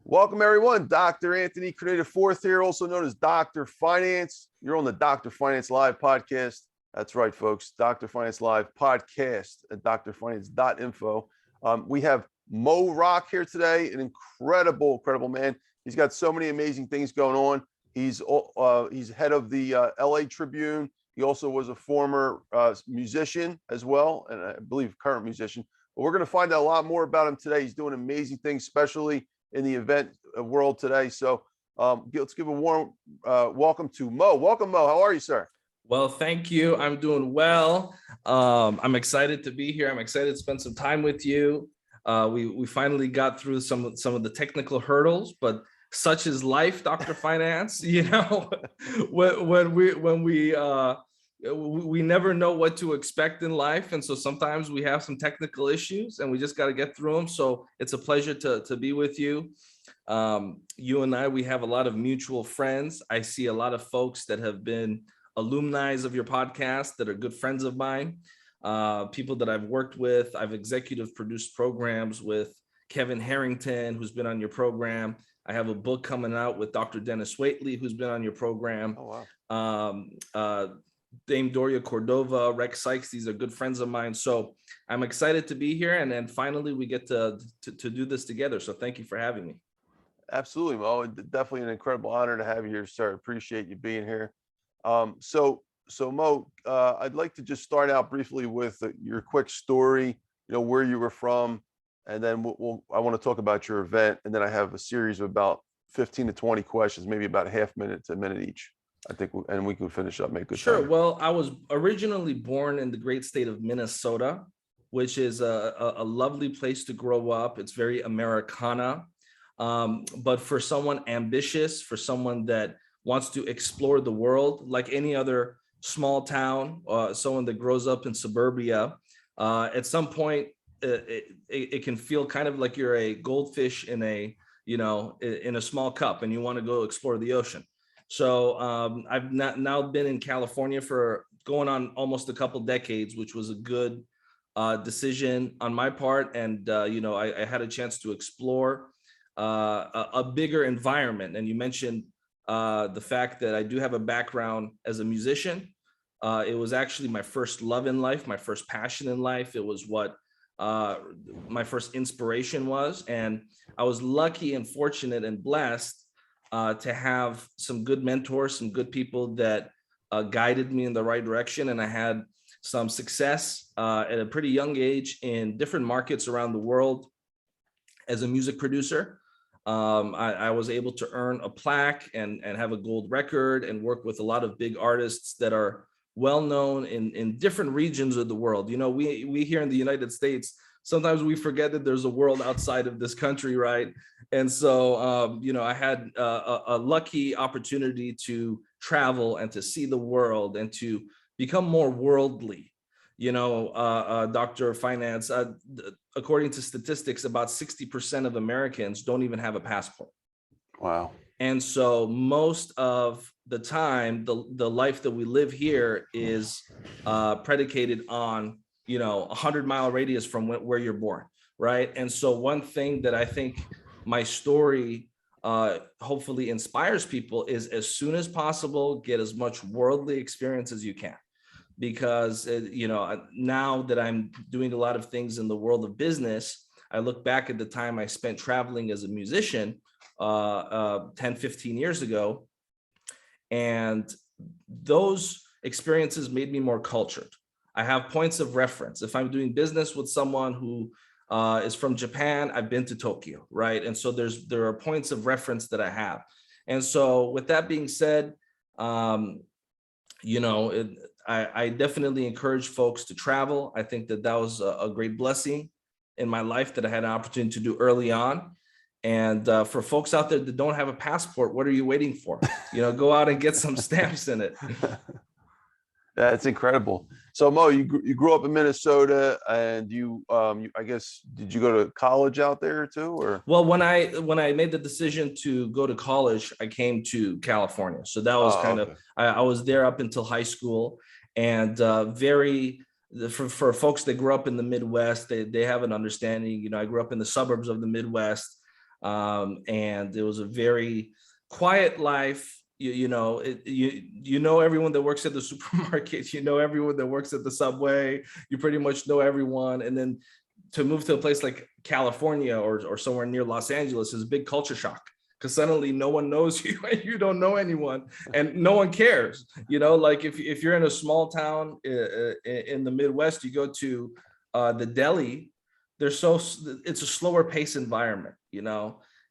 Welcome, everyone. Dr. Anthony Criniti IV here, also known as Dr. Finance. You're on the Dr. Finance Live podcast. That's right, folks. Dr. Finance Live podcast at drfinance.info. We have Moe Rock here today, an incredible man. He's got so many amazing things going on. He's head of the LA Tribune. He also was a former musician as well, and I believe current musician. But we're going to find out a lot more about him today. He's doing amazing things, especially in the event world today. So let's give a warm welcome to Moe. Welcome, Moe. How are you, sir? Well, thank you. I'm doing well. I'm excited to be here. I'm excited to spend some time with you. We finally got through some of the technical hurdles, but such is life, Dr. Finance. You know, when we never know what to expect in life, and so sometimes we have some technical issues, and we just got to get through them. So it's a pleasure to be with you. You and I, we have a lot of mutual friends. I see a lot of folks that have been alumni of your podcast that are good friends of mine. People that I've worked with. I've executive produced programs with Kevin Harrington, who's been on your program. I have a book coming out with Dr. Dennis Waitley, who's been on your program. Oh, wow. Dame Doria Cordova, Rex Sykes, these are good friends of mine. So I'm excited to be here. And then finally we get to do this together. So thank you for having me. Absolutely, Mo. Definitely an incredible honor to have you here, sir. Appreciate you being here. So Mo, I'd like to just start out briefly with your quick story, where you were from, and then I want to talk about your event. And then I have a series of about 15 to 20 questions, maybe about a half minute to a minute each. I think, and we can finish up, make good Sure. time. Well, I was originally born in the great state of Minnesota, which is a lovely place to grow up. It's very Americana. But for someone ambitious, for someone that wants to explore the world, like any other small town, someone that grows up in suburbia, at some point, it can feel kind of like you're a goldfish in a small cup, and you want to go explore the ocean. So I've now been in California for going on almost a couple decades, which was a good decision on my part. And, I had a chance to explore a bigger environment. And you mentioned the fact that I do have a background as a musician. It was actually my first love in life, my first passion in life. It was what my first inspiration was. And I was lucky and fortunate and blessed to have some good mentors, some good people that guided me in the right direction. And I had some success at a pretty young age in different markets around the world as a music producer. I was able to earn a plaque and have a gold record and work with a lot of big artists that are well known in different regions of the world. We here in the United States, sometimes we forget that there's a world outside of this country, right? And so, I had a lucky opportunity to travel and to see the world and to become more worldly. Dr. Finance, according to statistics, about 60% of Americans don't even have a passport. Wow. And so most of the time, the life that we live here is predicated on, 100-mile radius from where you're born, right? And so one thing that I think my story hopefully inspires people is, as soon as possible, get as much worldly experience as you can. Because, now that I'm doing a lot of things in the world of business, I look back at the time I spent traveling as a musician 10, 15 years ago, and those experiences made me more cultured. I have points of reference. If I'm doing business with someone who is from Japan, I've been to Tokyo, right? And so there are points of reference that I have. And so with that being said, I definitely encourage folks to travel. I think that was a great blessing in my life that I had an opportunity to do early on. And for folks out there that don't have a passport, what are you waiting for? Go out and get some stamps in it. That's incredible. So Mo, you grew up in Minnesota, and you I guess, did you go to college out there too, or? Well, when I made the decision to go to college, I came to California. So that was I was there up until high school, and for folks that grew up in the Midwest, they have an understanding. I grew up in the suburbs of the Midwest. And it was a very quiet life. You know everyone that works at the supermarket, you know everyone that works at the subway, you pretty much know everyone. And then to move to a place like California or somewhere near Los Angeles is a big culture shock, because suddenly no one knows you and you don't know anyone and no one cares. Like if you're in a small town in the Midwest, you go to the deli, it's a slower pace environment,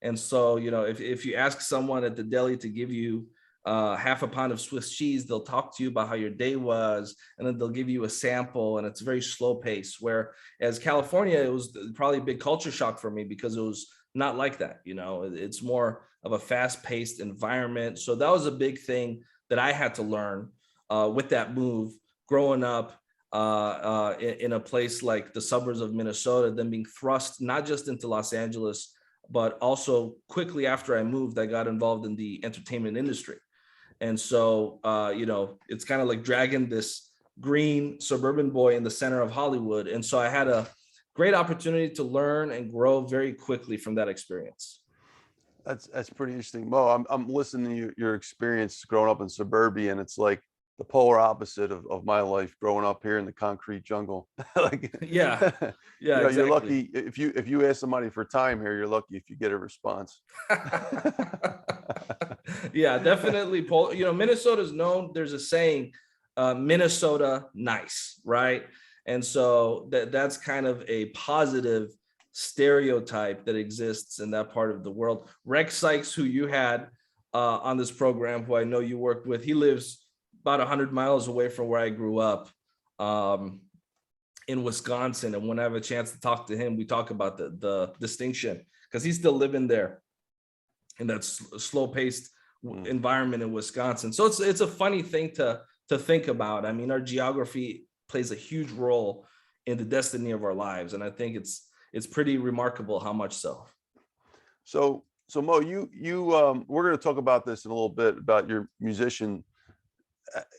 And so, if you ask someone at the deli to give you half a pound of Swiss cheese, they'll talk to you about how your day was, and then they'll give you a sample, and it's very slow pace. Whereas California, it was probably a big culture shock for me because it was not like that. It's more of a fast-paced environment. So that was a big thing that I had to learn with that move, growing up in a place like the suburbs of Minnesota, then being thrust not just into Los Angeles, but also quickly after I moved, I got involved in the entertainment industry. And so, it's kind of like dragging this green suburban boy in the center of Hollywood. And so I had a great opportunity to learn and grow very quickly from that experience. That's pretty interesting. Mo, I'm listening to your experience growing up in suburbia, and it's like the polar opposite of my life growing up here in the concrete jungle. Like, yeah, exactly. You're lucky if you ask somebody for time here, you're lucky if you get a response. Yeah, definitely. Minnesota's known, there's a saying, Minnesota nice, right? And so that's kind of a positive stereotype that exists in that part of the world. Rex Sykes, who you had on this program, who I know you worked with, he lives about 100 miles away from where I grew up in Wisconsin. And when I have a chance to talk to him, we talk about the distinction, because he's still living there in that slow-paced environment in Wisconsin. So it's a funny thing to think about. I mean, our geography plays a huge role in the destiny of our lives, and I think it's pretty remarkable how much so. So Mo, you we're going to talk about this in a little bit about your musician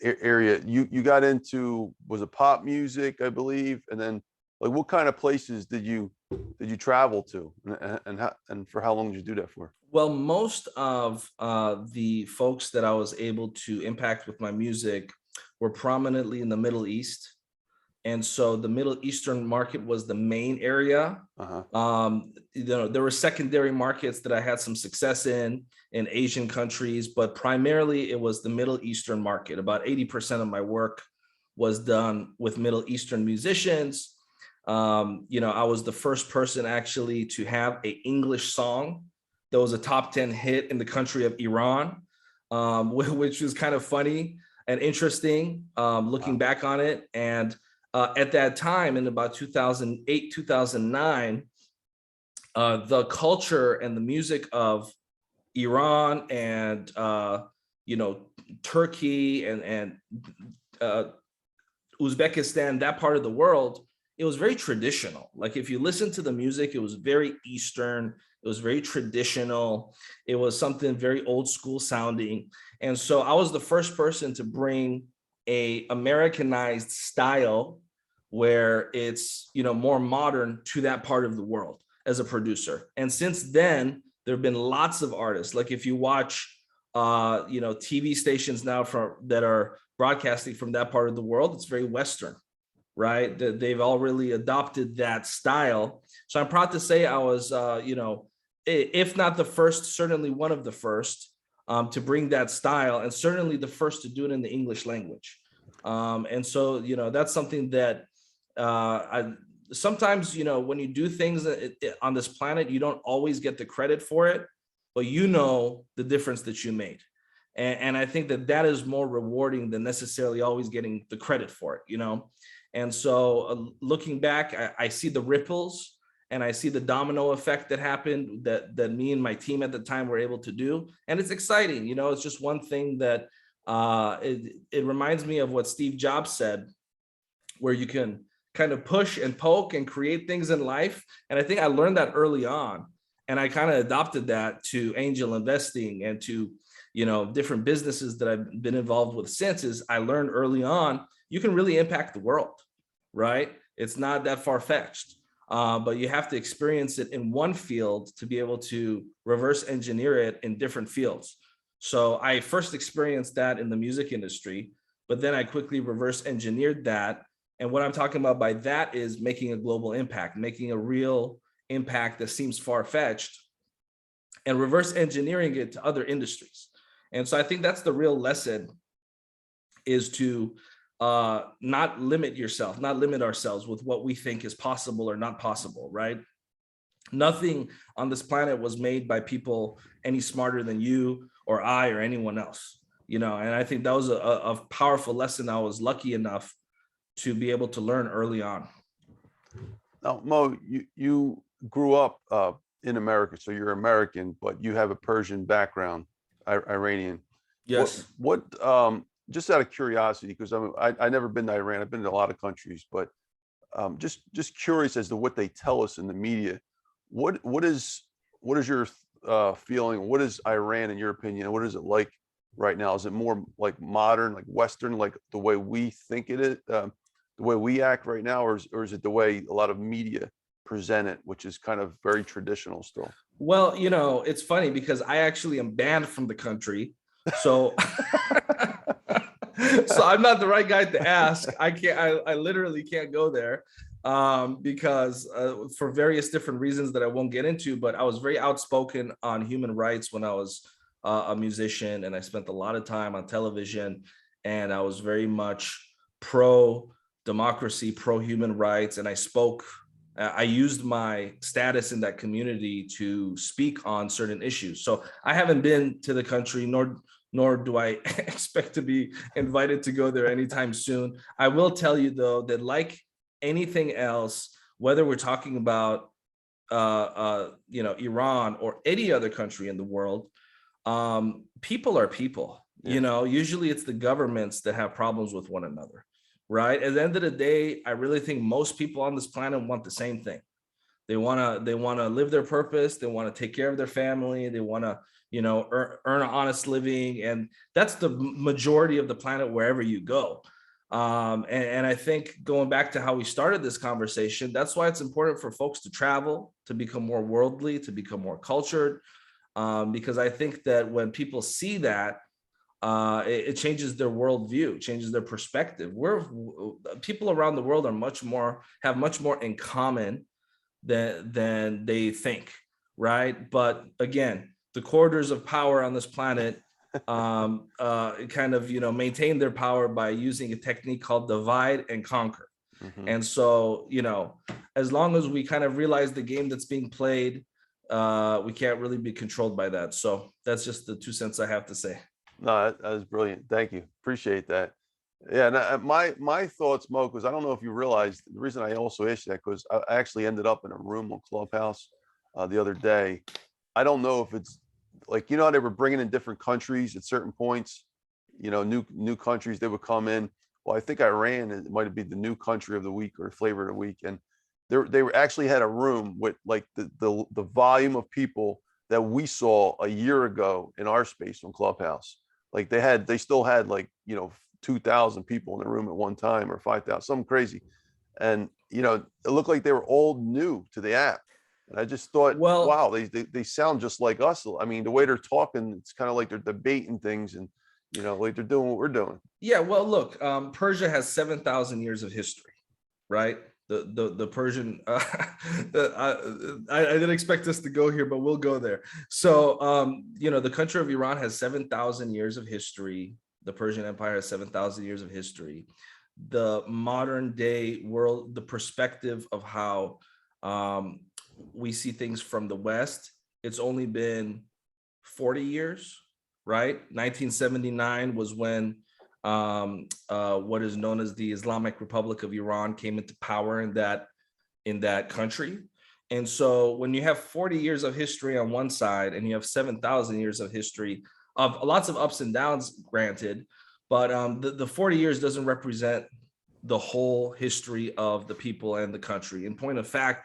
area. You got into, was it pop music, I believe, and then like what kind of places did you travel to, and for how long did you do that for? Well, most of the folks that I was able to impact with my music were prominently in the Middle East. And so the Middle Eastern market was the main area. There were secondary markets that I had some success in Asian countries, but primarily it was the Middle Eastern market. About 80% of my work was done with Middle Eastern musicians. I was the first person actually to have an English song that was a top 10 hit in the country of Iran, which was kind of funny and interesting looking back on it. And at that time, in about 2008, 2009, the culture and the music of Iran and Turkey and Uzbekistan, that part of the world, it was very traditional. Like if you listen to the music, it was very Eastern, it was very traditional, it was something very old school sounding. And so I was the first person to bring a Americanized style where it's more modern to that part of the world as a producer. And since then, there have been lots of artists. Like if you watch TV stations now that are broadcasting from that part of the world, it's very Western, right? They've all really adopted that style. So I'm proud to say I was if not the first, certainly one of the first to bring that style, and certainly the first to do it in the English language. And so that's something that sometimes, when you do things on this planet, you don't always get the credit for it, but the difference that you made. And I think that is more rewarding than necessarily always getting the credit for it, And so looking back, I see the ripples and I see the domino effect that happened that me and my team at the time were able to do. And it's exciting, it's just one thing that it reminds me of what Steve Jobs said, where you can kind of push and poke and create things in life. And I think I learned that early on. And I kind of adopted that to angel investing and to, different businesses that I've been involved with since. Is I learned early on, you can really impact the world, right? It's not that far-fetched. but you have to experience it in one field to be able to reverse engineer it in different fields. So I first experienced that in the music industry, but then I quickly reverse engineered that. And what I'm talking about by that is making a global impact, making a real impact that seems far-fetched, and reverse engineering it to other industries. And so I think that's the real lesson, is to not limit yourself, not limit ourselves with what we think is possible or not possible, right? Nothing on this planet was made by people any smarter than you or I or anyone else, and I think that was a powerful lesson I was lucky enough to be able to learn early on. Now, Mo, you grew up in America, so you're American, but you have a Persian background, Iranian. Yes. What just out of curiosity, because I never been to Iran. I've been to a lot of countries, but just curious as to what they tell us in the media. What is your feeling? What is Iran in your opinion? What is it like right now? Is it more like modern, like Western, like the way we think it is, the way we act right now, or is it the way a lot of media present it, which is kind of very traditional still? Well, it's funny because I actually am banned from the country. So so I'm not the right guy to ask. I literally can't go there because for various different reasons that I won't get into, but I was very outspoken on human rights when I was a musician, and I spent a lot of time on television, and I was very much pro democracy, pro human rights, and I used my status in that community to speak on certain issues. So I haven't been to the country, nor do I expect to be invited to go there anytime soon. I will tell you though, that like anything else, whether we're talking about Iran or any other country in the world, people are people. Yeah. Usually it's the governments that have problems with one another. Right. At the end of the day, I really think most people on this planet want the same thing. They want to live their purpose. They want to take care of their family. They want to, earn an honest living. And that's the majority of the planet wherever you go. And I think going back to how we started this conversation, that's why it's important for folks to travel, to become more worldly, to become more cultured. Because I think that when people see that, it changes their worldview, changes their perspective. People around the world have much more in common than they think, right? But again, the corridors of power on this planet kind of maintain their power by using a technique called divide and conquer. Mm-hmm. And so as long as we kind of realize the game that's being played, we can't really be controlled by that. So that's just the 2 cents I have to say. No, that was brilliant. Thank you. Appreciate that. Yeah, and my thoughts, Mo, because I don't know if you realized the reason I also asked that, because I actually ended up in a room on Clubhouse the other day. I don't know if it's like, how they were bringing in different countries at certain points, new countries they would come in. Well, I think Iran, it might be the new country of the week or flavor of the week, and they actually had a room with like the volume of people that we saw a year ago in our space on Clubhouse. Like they still had like 2,000 people in the room at one time, or 5,000, something crazy. And it looked like they were all new to the app. And I just thought, well, wow, they sound just like us. I mean, the way they're talking, it's kind of like they're debating things, and like they're doing what we're doing. Yeah, well, look, Persia has 7,000 years of history, right? The Persian, I didn't expect us to go here, but we'll go there. So, the country of Iran has 7,000 years of history. The Persian Empire has 7,000 years of history. The modern day world, the perspective of how we see things from the West, it's only been 40 years, right? 1979 was when what is known as the Islamic Republic of Iran came into power in that country. And so when you have 40 years of history on one side and you have 7,000 years of history of lots of ups and downs, granted, but the 40 years doesn't represent the whole history of the people and the country. In point of fact,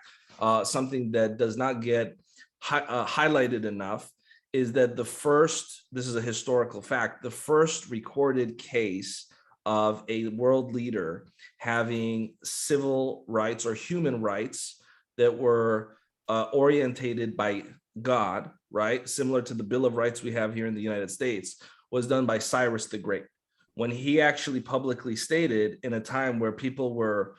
something that does not get highlighted enough is that this is a historical fact, the first recorded case of a world leader having civil rights or human rights that were orientated by God, right? Similar to the Bill of Rights we have here in the United States, was done by Cyrus the Great. When he actually publicly stated, in a time where people were,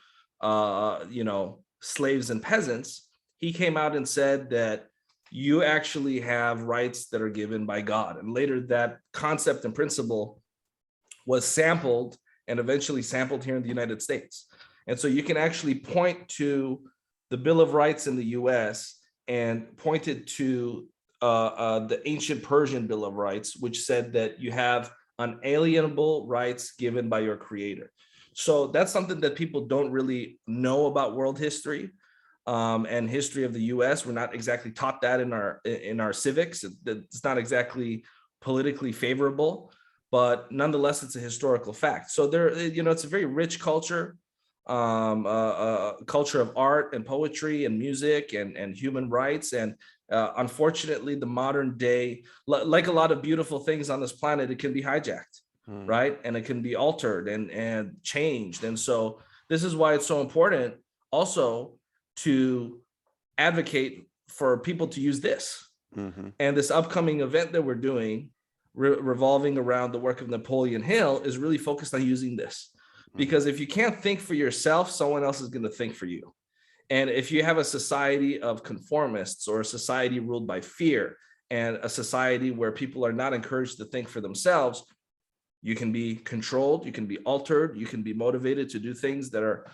slaves and peasants, he came out and said that you actually have rights that are given by God. And later that concept and principle was sampled and eventually sampled here in the United States. And so you can actually point to the Bill of Rights in the US and point it to the ancient Persian Bill of Rights, which said that you have unalienable rights given by your creator. So that's something that people don't really know about world history and history of the US. We're not exactly taught that in our civics. It's not exactly politically favorable, but nonetheless, it's a historical fact. So it's a very rich culture, culture of art and poetry and music and human rights. And unfortunately, the modern day, like a lot of beautiful things on this planet, it can be hijacked, right? And it can be altered and changed. And so this is why it's so important also to advocate for people to use this. And this upcoming event that we're doing, revolving around the work of Napoleon Hill, is really focused on using this. Because if you can't think for yourself, someone else is going to think for you. And if you have a society of conformists or a society ruled by fear and a society where people are not encouraged to think for themselves, you can be controlled, you can be altered, you can be motivated to do things that are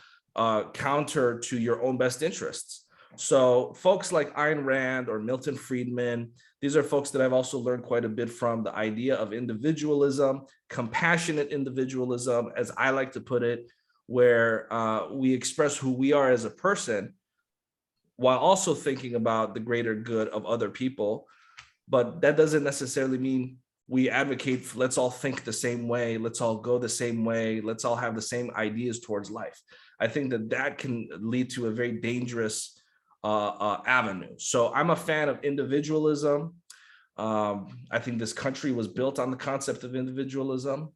counter to your own best interests. So folks like Ayn Rand or Milton Friedman, these are folks that I've also learned quite a bit from. The idea of individualism, compassionate individualism, as I like to put it, where we express who we are as a person while also thinking about the greater good of other people. But that doesn't necessarily mean we advocate for, let's all think the same way, let's all go the same way, let's all have the same ideas towards life. I think that can lead to a very dangerous avenue. So I'm a fan of individualism. I think this country was built on the concept of individualism.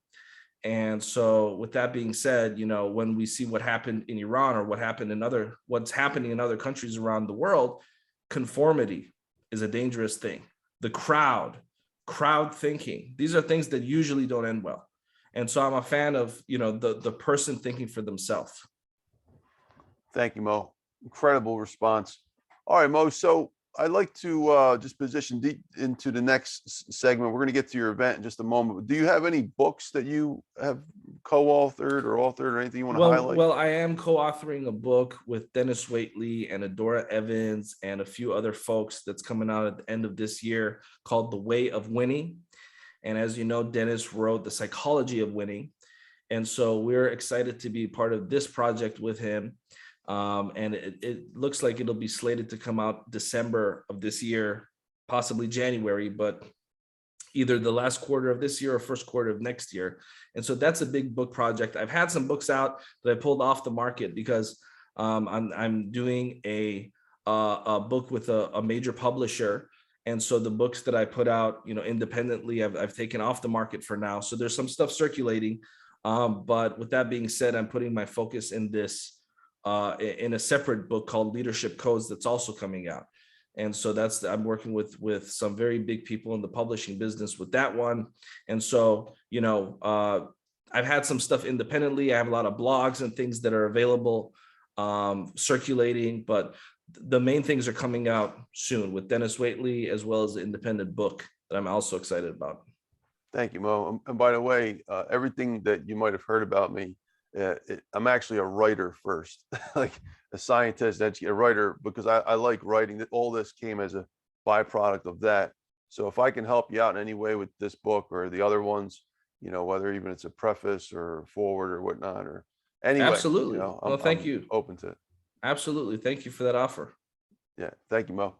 And so with that being said, when we see what happened in Iran or what's happening in other countries around the world, conformity is a dangerous thing. The crowd thinking, these are things that usually don't end well. And so I'm a fan of, the person thinking for themselves. Thank you, Mo. Incredible response. All right, Mo. So I'd like to just position deep into the next segment. We're going to get to your event in just a moment. Do you have any books that you have co-authored or authored or anything you want to highlight? Well, I am co-authoring a book with Dennis Waitley and Adora Evans and a few other folks that's coming out at the end of this year called The Way of Winning. And as you know, Dennis wrote The Psychology of Winning. And so we're excited to be part of this project with him. And it looks like it'll be slated to come out December of this year, possibly January, but either the last quarter of this year or first quarter of next year. And so that's a big book project. I've had some books out that I pulled off the market because I'm doing a book with a major publisher. And so the books that I put out, independently, I've taken off the market for now. So there's some stuff circulating. But with that being said, I'm putting my focus in this in a separate book called Leadership Codes that's also coming out. And so I'm working with some very big people in the publishing business with that one. And so, I've had some stuff independently. I have a lot of blogs and things that are available, circulating, but the main things are coming out soon with Dennis Waitley, as well as the independent book that I'm also excited about. Thank you, Mo. And by the way, everything that you might have heard about me, I'm actually a writer first, like a scientist, a writer, because I like writing. All this came as a byproduct of that. So if I can help you out in any way with this book or the other ones, whether even it's a preface or forward or whatnot, or anyway, absolutely. Thank you. Open to it. Absolutely. Thank you for that offer. Yeah. Thank you, Mo.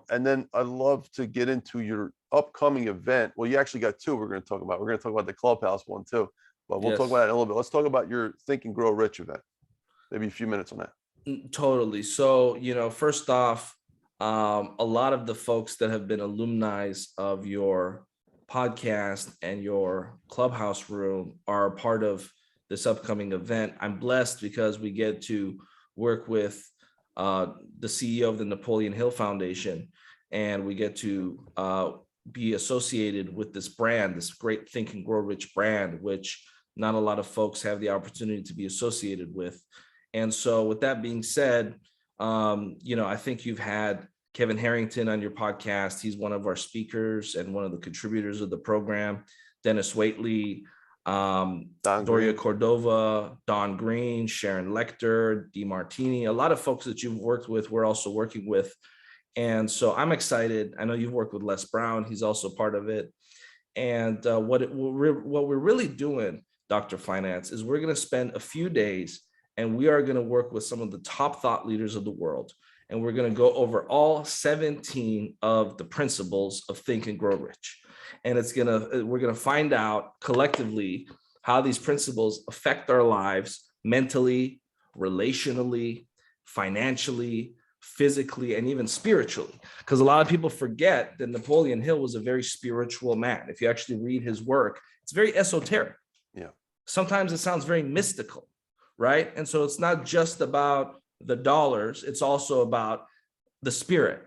And then I'd love to get into your upcoming event. Well, you actually got two we're going to talk about. We're going to talk about the Clubhouse one too. But we'll talk about that in a little bit. Let's talk about your Think and Grow Rich event. Maybe a few minutes on that. Totally. So, first off, a lot of the folks that have been alumni of your podcast and your Clubhouse room are part of this upcoming event. I'm blessed because we get to work with the CEO of the Napoleon Hill Foundation, and we get to be associated with this brand, this great Think and Grow Rich brand, which not a lot of folks have the opportunity to be associated with. And so with that being said, I think you've had Kevin Harrington on your podcast. He's one of our speakers and one of the contributors of the program. Dennis Waitley, Doria Cordova, Don Green, Sharon Lecter, DeMartini, a lot of folks that you've worked with, we're also working with. And so I'm excited. I know you've worked with Les Brown. He's also part of it. And what we're really doing, Dr. Finance, is we're going to spend a few days and we are going to work with some of the top thought leaders of the world. And we're going to go over all 17 of the principles of Think and Grow Rich. And we're going to find out collectively how these principles affect our lives mentally, relationally, financially, physically, and even spiritually. Because a lot of people forget that Napoleon Hill was a very spiritual man. If you actually read his work, it's very esoteric. Yeah. Sometimes it sounds very mystical, right? And so it's not just about the dollars, it's also about the spirit.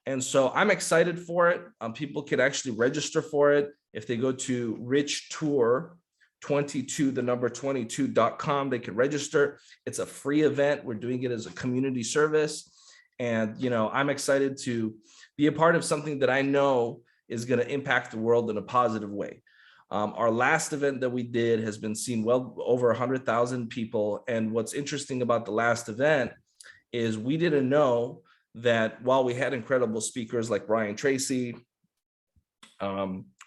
And so I'm excited for it. People can actually register for it. If they go to richtour22.com, they can register. It's a free event. We're doing it as a community service. And, I'm excited to be a part of something that I know is going to impact the world in a positive way. Our last event that we did has been seen well over 100,000 people. And what's interesting about the last event is we didn't know that while we had incredible speakers like Brian Tracy,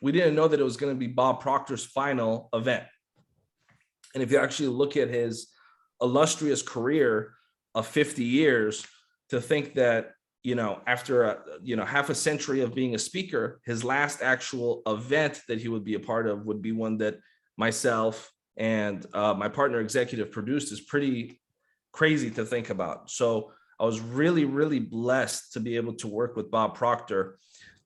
we didn't know that it was going to be Bob Proctor's final event. And if you actually look at his illustrious career of 50 years, to think that, after half a century of being a speaker, his last actual event that he would be a part of would be one that myself and my partner executive produced is pretty crazy to think about. So I was really, really blessed to be able to work with Bob Proctor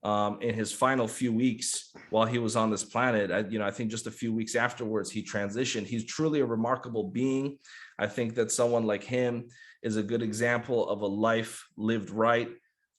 in his final few weeks while he was on this planet. I think just a few weeks afterwards, he transitioned. He's truly a remarkable being. I think that someone like him is a good example of a life lived right.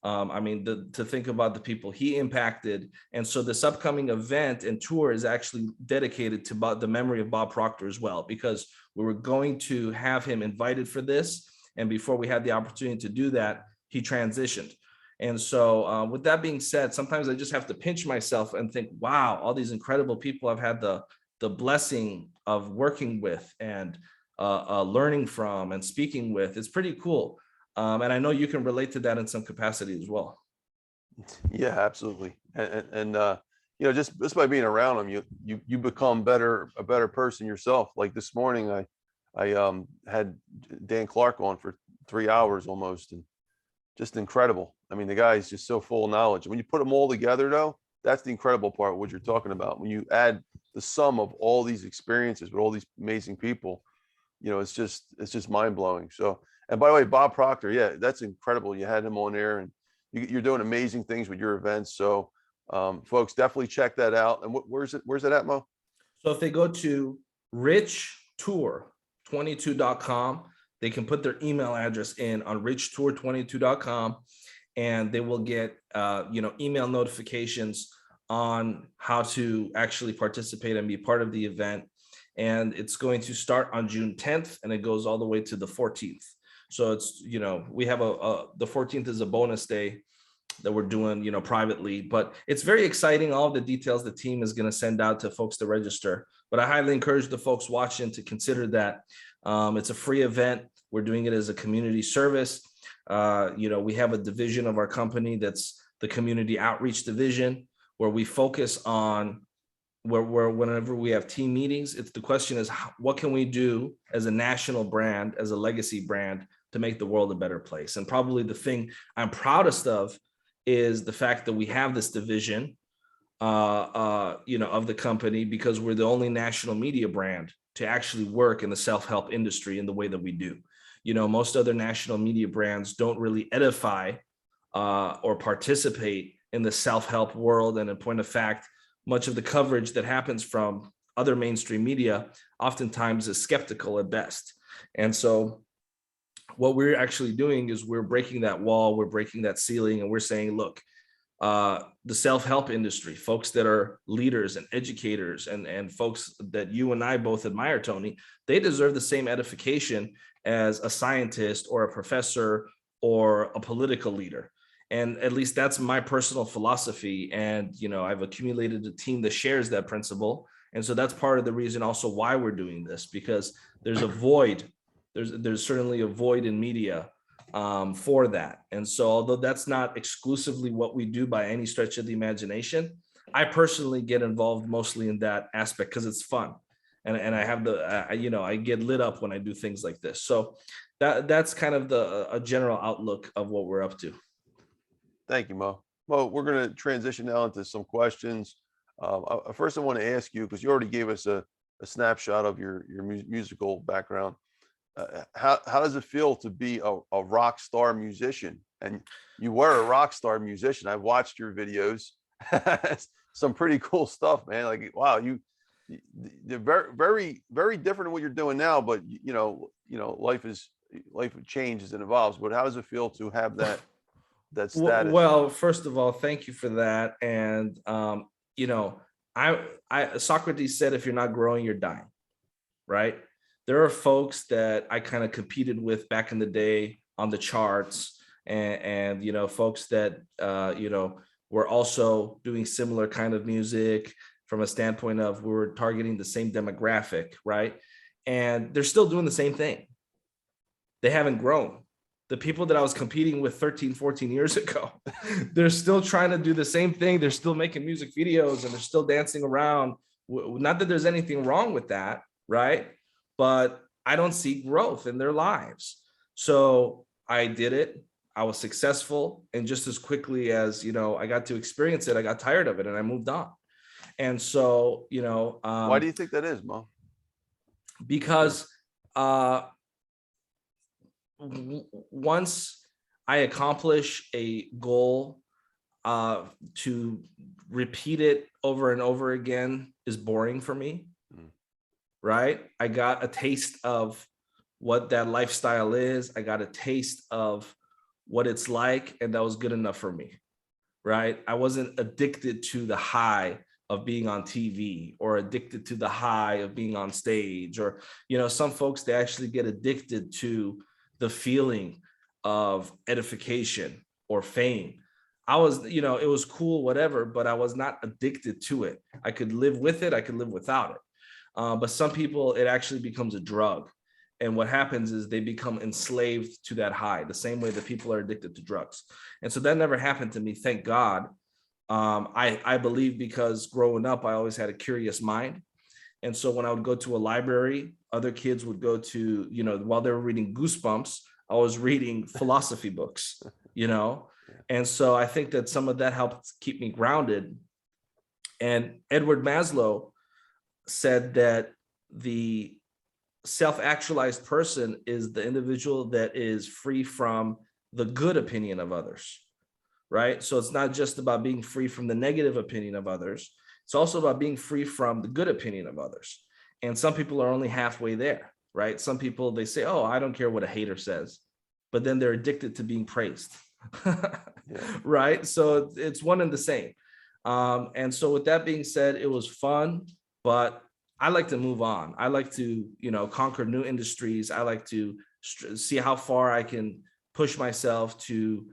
To think about the people he impacted. And so this upcoming event and tour is actually dedicated to the memory of Bob Proctor as well, because we were going to have him invited for this. And before we had the opportunity to do that, he transitioned. And so with that being said, sometimes I just have to pinch myself and think, wow, all these incredible people I've had the blessing of working with and learning from and speaking with. It's pretty cool. And I know you can relate to that in some capacity as well. Yeah, absolutely. And just by being around them, you become a better person yourself. Like this morning, I had Dan Clark on for 3 hours almost, and just incredible. I mean, the guy is just so full of knowledge. When you put them all together, though, that's the incredible part, what you're talking about. When you add the sum of all these experiences with all these amazing people, it's just mind blowing. So, and by the way, Bob Proctor, yeah, that's incredible. You had him on there, and you're doing amazing things with your events. So, folks, definitely check that out. And where's it at, Mo? So if they go to richtour22.com, they can put their email address in on richtour22.com, and they will get email notifications on how to actually participate and be part of the event. And it's going to start on June 10th and it goes all the way to the 14th. So it's, we have the 14th is a bonus day that we're doing, privately, but it's very exciting. All of the details the team is going to send out to folks to register, but I highly encourage the folks watching to consider that. It's a free event. We're doing it as a community service. We have a division of our company that's the community outreach division, where we focus on whenever we have team meetings, the question is, what can we do as a national brand, as a legacy brand, to make the world a better place? And probably the thing I'm proudest of is the fact that we have this division, of the company, because we're the only national media brand to actually work in the self-help industry in the way that we do. Most other national media brands don't really edify or participate in the self-help world. And in point of fact, much of the coverage that happens from other mainstream media oftentimes is skeptical at best. And so what we're actually doing is we're breaking that wall, we're breaking that ceiling, and we're saying, look, the self-help industry, folks that are leaders and educators and folks that you and I both admire, Tony, they deserve the same edification as a scientist or a professor or a political leader. And at least that's my personal philosophy. And, I've accumulated a team that shares that principle. And so that's part of the reason also why we're doing this, because there's a void. There's certainly a void in media for that. And so although that's not exclusively what we do by any stretch of the imagination, I personally get involved mostly in that aspect because it's fun. And I have I get lit up when I do things like this. So that's kind of a general outlook of what we're up to. Thank you, Mo. Mo, we're going to transition now into some questions. First, I want to ask you, because you already gave us a snapshot of your musical background. How does it feel to be a rock star musician? And you were a rock star musician. I've watched your videos. Some pretty cool stuff, man. Like, wow, they're very, very, very different than what you're doing now. But life changes and evolves. But how does it feel to have that status? Well, first of all, thank you for that. And Socrates said, if you're not growing, you're dying, right? There are folks that I kind of competed with back in the day on the charts, and folks that were also doing similar kind of music from a standpoint of we were targeting the same demographic, right? And they're still doing the same thing. They haven't grown. The people that I was competing with 13, 14 years ago, they're still trying to do the same thing. They're still making music videos and they're still dancing around. Not that there's anything wrong with that, right? But I don't see growth in their lives. So I did it. I was successful. And just as quickly as, I got to experience it, I got tired of it and I moved on. And so, why do you think that is, Mo? Because once I accomplish a goal, to repeat it over and over again is boring for me. Right? I got a taste of what that lifestyle is. I got a taste of what it's like, and that was good enough for me. Right? I wasn't addicted to the high of being on TV or addicted to the high of being on stage, or, some folks, they actually get addicted to the feeling of edification or fame. I was, it was cool, whatever, but I was not addicted to it. I could live with it. I could live without it. But some people, it actually becomes a drug. And what happens is they become enslaved to that high, the same way that people are addicted to drugs. And so that never happened to me, thank God. I believe because growing up, I always had a curious mind. And so when I would go to a library, other kids would go to, while they were reading Goosebumps, I was reading philosophy books, And so I think that some of that helped keep me grounded. And Edward Maslow said that the self-actualized person is the individual that is free from the good opinion of others, right? So it's not just about being free from the negative opinion of others. It's also about being free from the good opinion of others. And some people are only halfway there, right? Some people, they say, oh, I don't care what a hater says, but then they're addicted to being praised, right? So it's one and the same. And so with that being said, it was fun, but I like to move on. I like to, conquer new industries. I like to see how far I can push myself to,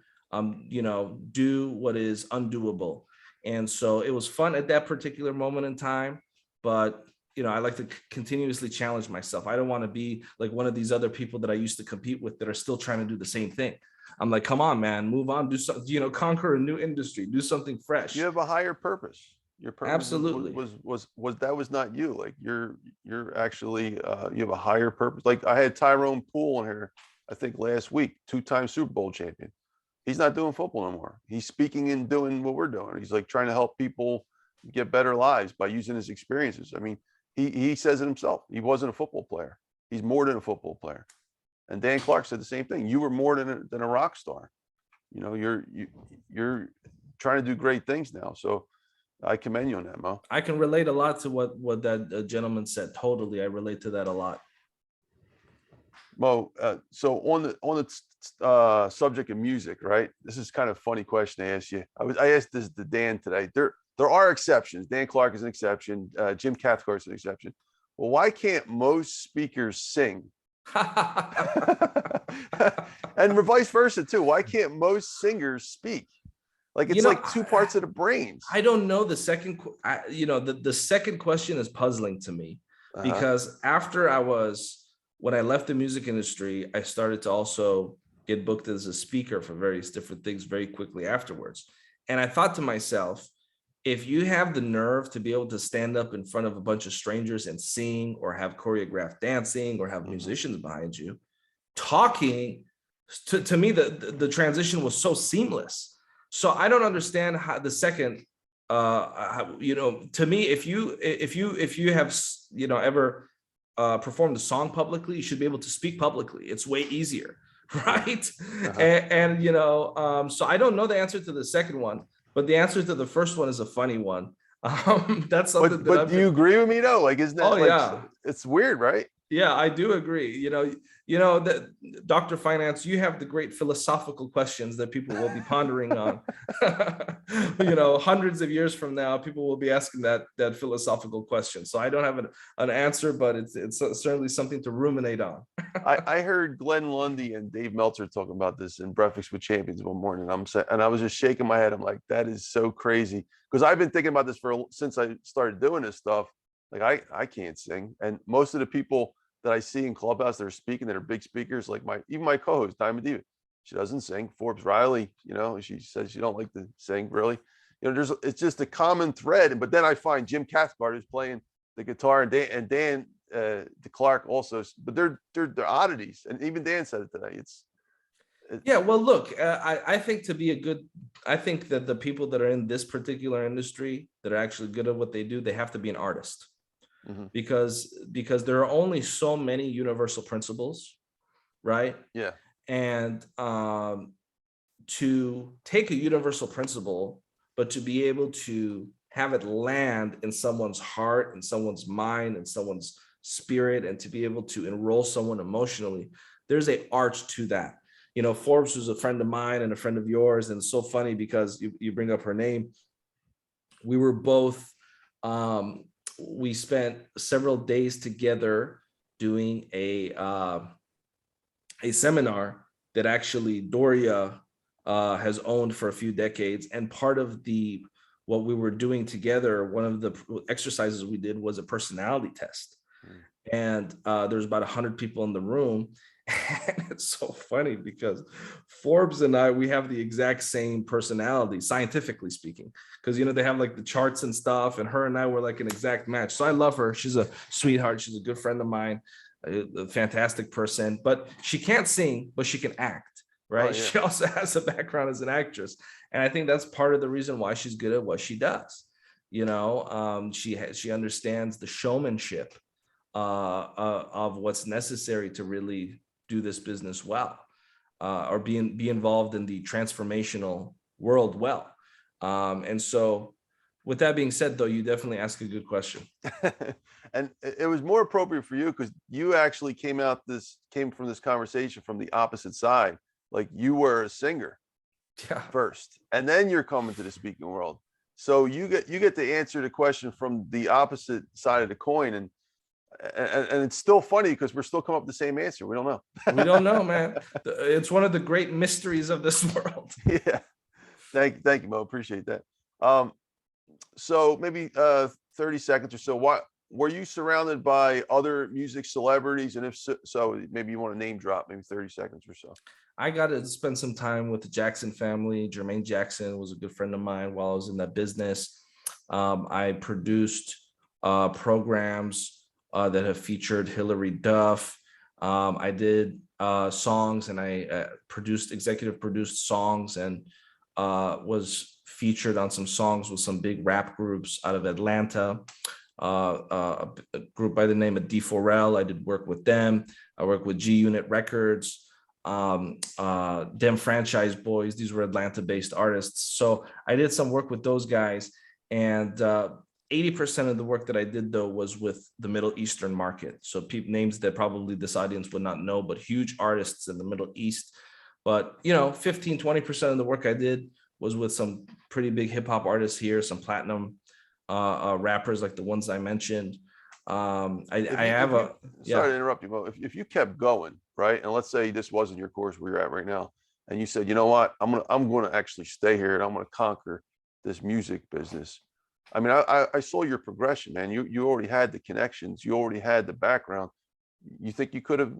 do what is undoable. And so it was fun at that particular moment in time, but, I like to continuously challenge myself. I don't want to be like one of these other people that I used to compete with that are still trying to do the same thing. I'm like, come on, man, move on, do something, conquer a new industry, do something fresh. You have a higher purpose. Your purpose absolutely was that was not you. Like you're actually you have a higher purpose. Like I had Tyrone Poole in here, I think last week, 2-time Super Bowl champion. He's not doing football anymore. He's speaking and doing what we're doing. He's like trying to help people get better lives by using his experiences. I mean, he says it himself. He wasn't a football player. He's more than a football player. And Dan Clark said the same thing. You were more than a rock star. You're trying to do great things now. So I commend you on that, Mo. I can relate a lot to what that gentleman said. Totally. I relate to that a lot. Mo, so on the subject of music, right? This is kind of a funny question to ask you. I asked this to Dan today. There are exceptions. Dan Clark is an exception. Jim Cathcart is an exception. Well, why can't most speakers sing? And vice versa too. Why can't most singers speak? Like it's like two parts of the brains. I don't know. The second, the second question is puzzling to me because when I left the music industry, I started to also get booked as a speaker for various different things very quickly afterwards. And I thought to myself, if you have the nerve to be able to stand up in front of a bunch of strangers and sing or have choreographed dancing or have musicians behind you talking, to me, the transition was so seamless. So I don't understand how the second, to me, if you have, ever performed a song publicly, you should be able to speak publicly. It's way easier, right? So I don't know the answer to the second one, but the answer to the first one is a funny one. That's something. But do you agree with me though? Like, isn't that yeah, it's weird, right? Yeah, I do agree. That Dr. Finance, you have the great philosophical questions that people will be pondering on. Hundreds of years from now, people will be asking that philosophical question. So I don't have an answer, but it's certainly something to ruminate on. I heard Glenn Lundy and Dave Meltzer talking about this in Breakfast with Champions one morning. And I was just shaking my head. I'm like, that is so crazy. Because I've been thinking about this since I started doing this stuff. Like I can't sing. And most of the people that I see in Clubhouse that are speaking, that are big speakers, like even my co-host, Diamond Diva, she doesn't sing. Forbes Riley, she says she don't like to sing really. It's just a common thread. But then I find Jim Cathcart who's playing the guitar, and Dan Clark also, but they're oddities. And even Dan said it today. Yeah, well, look, I think I think that the people that are in this particular industry that are actually good at what they do, they have to be an artist. Because there are only so many universal principles, right? Yeah. And to take a universal principle, but to be able to have it land in someone's heart, in someone's mind, in someone's spirit, and to be able to enroll someone emotionally, there's an art to that. Forbes was a friend of mine and a friend of yours, and it's so funny because you bring up her name. We were both. We spent several days together doing a seminar that actually Doria has owned for a few decades. And part of what we were doing together, one of the exercises we did was a personality test. And there's about 100 people in the room. And it's so funny because Forbes and I, we have the exact same personality, scientifically speaking, because, they have like the charts and stuff, and her and I were like an exact match. So I love her. She's a sweetheart. She's a good friend of mine, a fantastic person, but she can't sing, but she can act, right? Oh, yeah. She also has a background as an actress. And I think that's part of the reason why she's good at what she does. She understands the showmanship of what's necessary to really do this business well, or be involved in the transformational world well. And so with that being said, though, you definitely ask a good question. And it was more appropriate for you because you actually came from this conversation from the opposite side. Like you were a singer first, and then you're coming to the speaking world. So you get to answer the question from the opposite side of the coin. And it's still funny because we're still coming up with the same answer. We don't know. We don't know, man. It's one of the great mysteries of this world. Yeah. Thank you, Mo. Appreciate that. So maybe 30 seconds or so. What were you surrounded by other music celebrities? And if so, maybe you want to name drop, maybe 30 seconds or so. I got to spend some time with the Jackson family. Jermaine Jackson was a good friend of mine while I was in that business. I produced programs that have featured Hillary Duff. I did songs, and I executive produced songs, and was featured on some songs with some big rap groups out of Atlanta. A group by the name of D4L. I did work with them. I worked with G Unit Records, Dem Franchise Boys. These were Atlanta-based artists. So I did some work with those guys, and 80% of the work that I did, though, was with the Middle Eastern market. So names that probably this audience would not know, but huge artists in the Middle East. But, 15-20% of the work I did was with some pretty big hip hop artists here, some platinum rappers like the ones I mentioned. I have a, sorry to interrupt you, but if you kept going, right, and let's say this wasn't your course where you're at right now, and you said, you know what, I'm gonna actually stay here and I'm gonna conquer this music business. I mean, I saw your progression, man. You already had the connections, you already had the background. You think you could have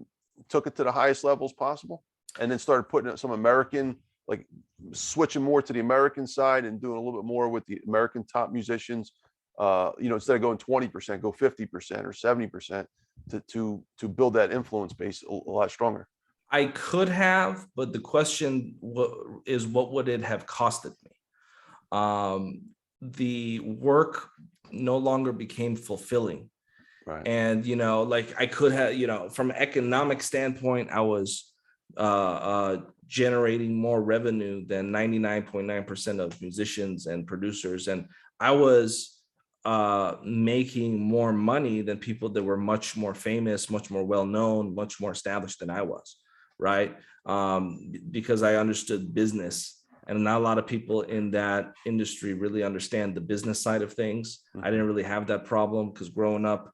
took it to the highest levels possible, and then started putting some American, like switching more to the American side and doing a little bit more with the American top musicians. Instead of going 20%, go 50% or 70% to build that influence base a lot stronger. I could have, but the question is, what would it have costed me? The work no longer became fulfilling. Right. And, like I could have, from an economic standpoint, I was generating more revenue than 99.9% of musicians and producers. And I was making more money than people that were much more famous, much more well-known, much more established than I was, right? Because I understood business. And not a lot of people in that industry really understand the business side of things. Mm-hmm. I didn't really have that problem because growing up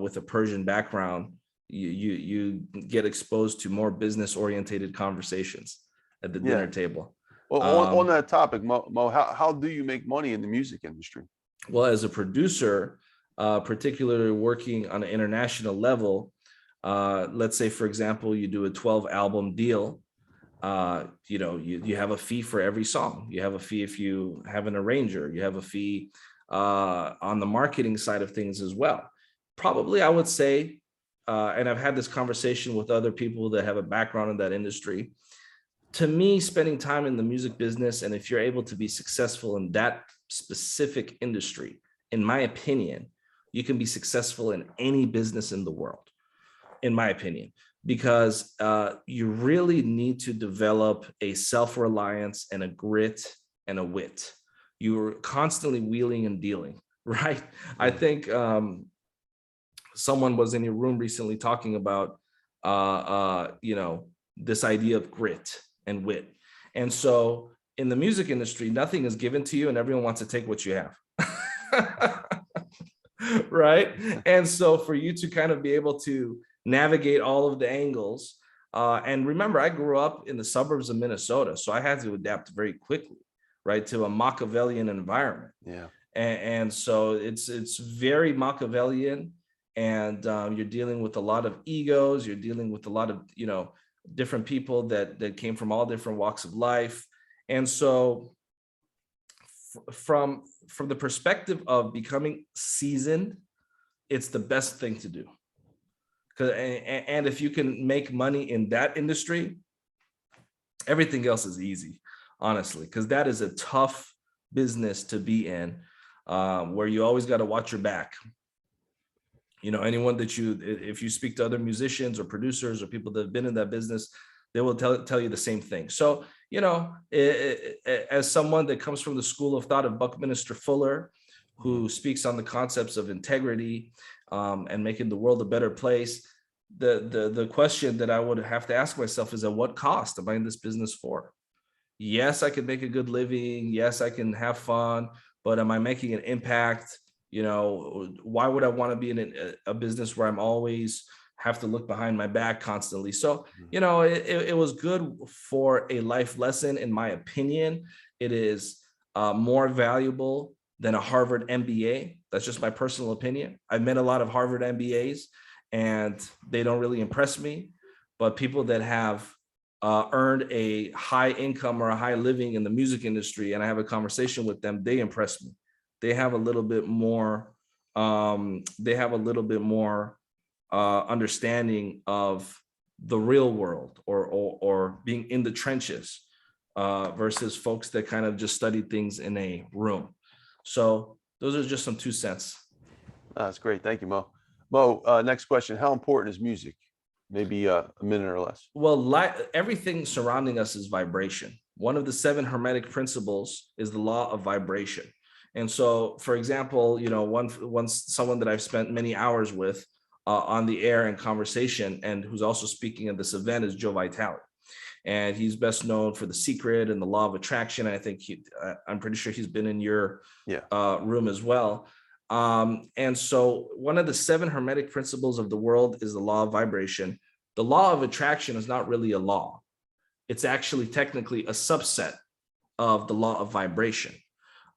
with a Persian background, you get exposed to more business orientated conversations at the dinner table. Well, on that topic, Mo, how do you make money in the music industry? Well, as a producer, particularly working on an international level, let's say, for example, you do a 12 album deal. You have a fee for every song. You have a fee if you have an arranger. You have a fee on the marketing side of things as well. Probably, I would say, and I've had this conversation with other people that have a background in that industry. To me, spending time in the music business, and if you're able to be successful in that specific industry, in my opinion, you can be successful in any business in the world, in my opinion, because you really need to develop a self-reliance and a grit and a wit. You're constantly wheeling and dealing, right? I think someone was in your room recently talking about, this idea of grit and wit. And so in the music industry, nothing is given to you and everyone wants to take what you have. Right? And so for you to kind of be able to navigate all of the angles, and remember, I grew up in the suburbs of Minnesota, so I had to adapt very quickly, right, to a Machiavellian environment. Yeah. And so it's very Machiavellian, and you're dealing with a lot of egos. You're dealing with a lot of different people that came from all different walks of life. And so from the perspective of becoming seasoned, it's the best thing to do. And if you can make money in that industry, everything else is easy, honestly, because that is a tough business to be in, where you always got to watch your back. Anyone that if you speak to other musicians or producers or people that have been in that business, they will tell you the same thing. So, as someone that comes from the school of thought of Buckminster Fuller, who speaks on the concepts of integrity and making the world a better place, the question that I would have to ask myself is, at what cost am I in this business for? Yes, I can make a good living. Yes, I can have fun, but am I making an impact? Why would I want to be in a business where I'm always have to look behind my back constantly? So, it was good for a life lesson, in my opinion. It is more valuable than a Harvard MBA. That's just my personal opinion. I've met a lot of Harvard MBAs and they don't really impress me, but people that have earned a high income or a high living in the music industry, and I have a conversation with them, they impress me. They have a little bit more, understanding of the real world or being in the trenches versus folks that kind of just study things in a room. So those are just some 2 cents. That's great. Thank you, Mo. Mo, next question. How important is music? Maybe a minute or less. Well, everything surrounding us is vibration. One of the 7 Hermetic principles is the law of vibration. And so, for example, once someone that I've spent many hours with on the air in conversation, and who's also speaking at this event, is Joe Vitale. And he's best known for The Secret and the Law of Attraction. I think I'm pretty sure he's been in your room as well. And so one of the 7 hermetic principles of the world is the law of vibration. The law of attraction is not really a law. It's actually technically a subset of the law of vibration.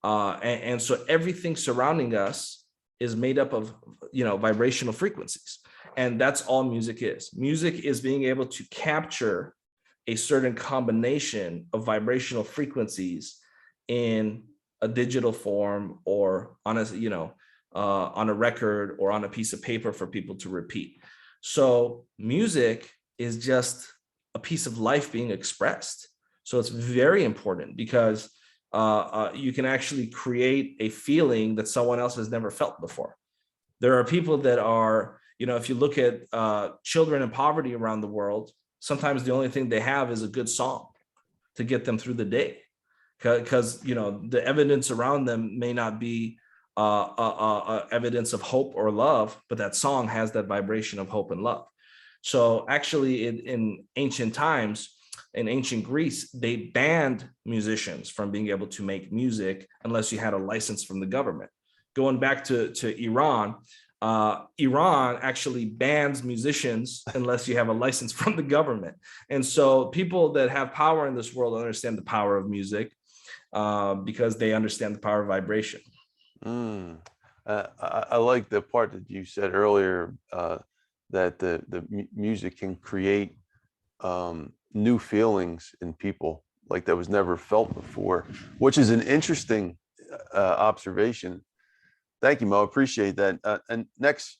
And so everything surrounding us is made up of, vibrational frequencies. And that's all music is. Music is being able to capture a certain combination of vibrational frequencies in a digital form, or on a record, or on a piece of paper for people to repeat. So music is just a piece of life being expressed. So it's very important, because you can actually create a feeling that someone else has never felt before. There are people that are, if you look at children in poverty around the world, sometimes the only thing they have is a good song to get them through the day, because the evidence around them may not be evidence of hope or love, but that song has that vibration of hope and love. So actually, in ancient times, in ancient Greece, they banned musicians from being able to make music unless you had a license from the government. Going back to Iran, Iran actually bans musicians unless you have a license from the government. And so people that have power in this world understand the power of music, because they understand the power of vibration. I like the part that you said earlier, that the music can create new feelings in people like that was never felt before, which is an interesting observation. Thank you, Mo. Appreciate that. And next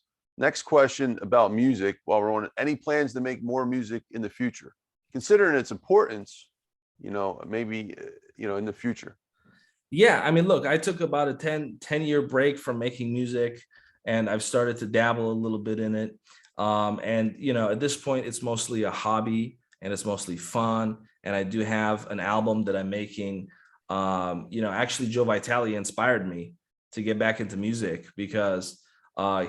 question about music. While we're on it, any plans to make more music in the future, considering its importance? Maybe in the future. Yeah, I mean, look, I took about a 10-year break from making music, and I've started to dabble a little bit in it. And at this point, it's mostly a hobby, and it's mostly fun. And I do have an album that I'm making. Actually, Joe Vitale inspired me to get back into music, because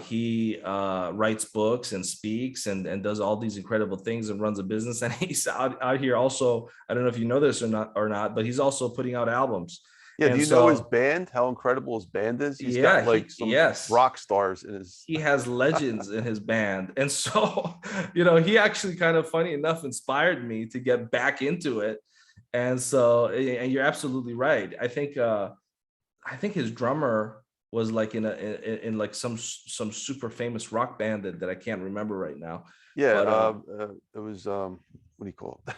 he writes books and speaks and does all these incredible things and runs a business. And he's out here also, I don't know if you know this or not, but he's also putting out albums. Yeah, and do you know his band? How incredible his band is? He's got like some rock stars in his. He has legends in his band, and so he actually, kind of funny enough, inspired me to get back into it. And so, and you're absolutely right. I think his drummer was like in like some super famous rock band that I can't remember right now. Yeah, but, it was what do you call it?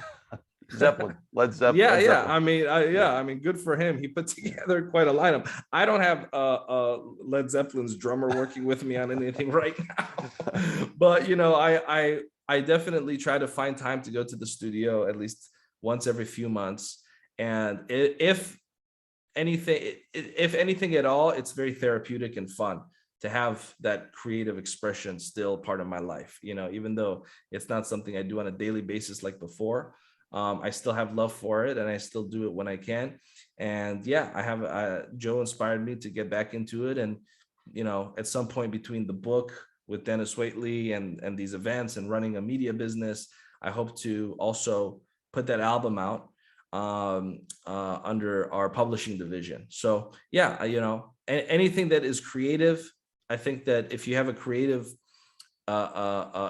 Zeppelin, Led Zeppelin. Yeah. I mean, good for him. He put together quite a lineup. I don't have Led Zeppelin's drummer working with me on anything right now, but I definitely try to find time to go to the studio at least once every few months. And if anything at all, it's very therapeutic and fun to have that creative expression still part of my life. Even though it's not something I do on a daily basis like before. I still have love for it, and I still do it when I can. And yeah, I have Joe inspired me to get back into it. And at some point between the book with Dennis Waitley and these events and running a media business, I hope to also put that album out under our publishing division. So yeah, anything that is creative, I think that if you have a creative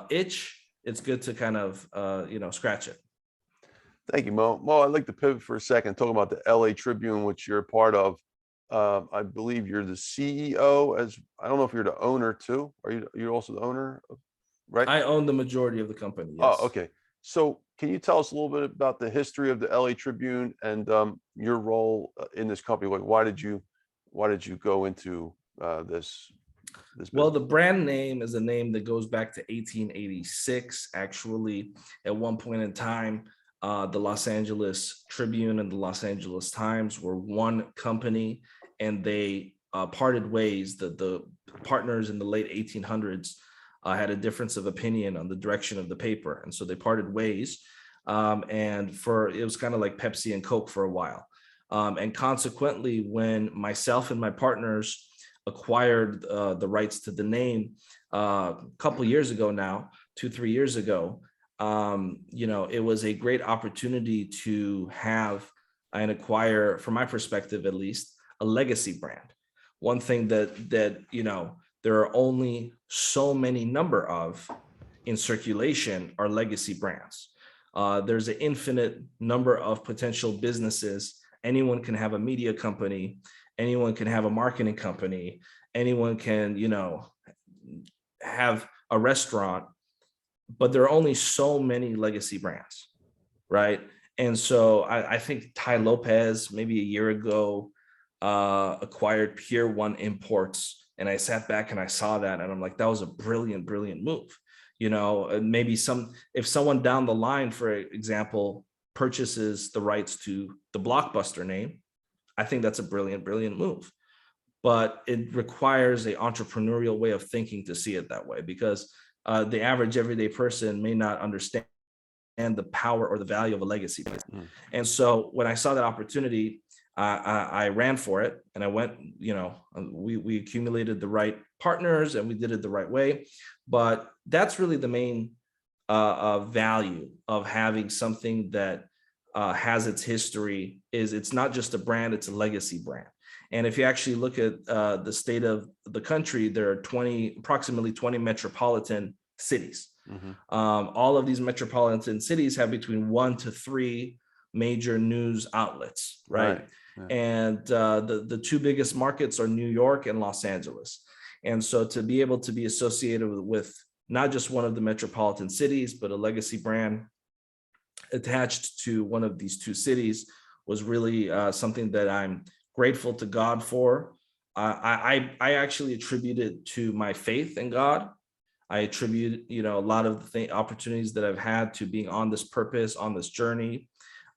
itch, it's good to kind of scratch it. Thank you, Mo. Mo, I'd like to pivot for a second, talk about the LA Tribune, which you're a part of. I believe you're the CEO. I don't know if you're the owner too. You're also the owner, right? I own the majority of the company. Yes. Oh, okay. So can you tell us a little bit about the history of the LA Tribune and your role in this company? Like, why did you go into this Well, the brand name is a name that goes back to 1886. Actually, at one point in time, the Los Angeles Tribune and the Los Angeles Times were one company, and they parted ways. The partners in the late 1800s had a difference of opinion on the direction of the paper, and so they parted ways. And it was kind of like Pepsi and Coke for a while. And consequently, when myself and my partners acquired the rights to the name a couple years ago now, 2-3 years ago, it was a great opportunity to have and acquire, from my perspective at least, a legacy brand. One thing that there are only so many number of in circulation are legacy brands. There's an infinite number of potential businesses. Anyone can have a media company, anyone can have a marketing company, anyone can, have a restaurant, but there are only so many legacy brands, right? And so I think Ty Lopez, maybe a year ago, acquired Pier 1 Imports. And I sat back and I saw that and I'm like, that was a brilliant, brilliant move. And maybe if someone down the line, for example, purchases the rights to the Blockbuster name, I think that's a brilliant, brilliant move. But it requires an entrepreneurial way of thinking to see it that way, because the average everyday person may not understand the power or the value of a legacy. And so when I saw that opportunity, I ran for it, and I went, we accumulated the right partners and we did it the right way. But that's really the main value of having something that has its history. Is it's not just a brand, it's a legacy brand. And if you actually look at the state of the country, there are approximately 20 metropolitan cities. All of these metropolitan cities have between 1 to 3 major news outlets, right? Yeah. And the two biggest markets are New York and Los Angeles. And so to be able to be associated with not just one of the metropolitan cities, but a legacy brand attached to one of these two cities was really something that I'm grateful to God for. I actually attribute it to my faith in God. I attribute, a lot of the opportunities that I've had to being on this purpose, on this journey.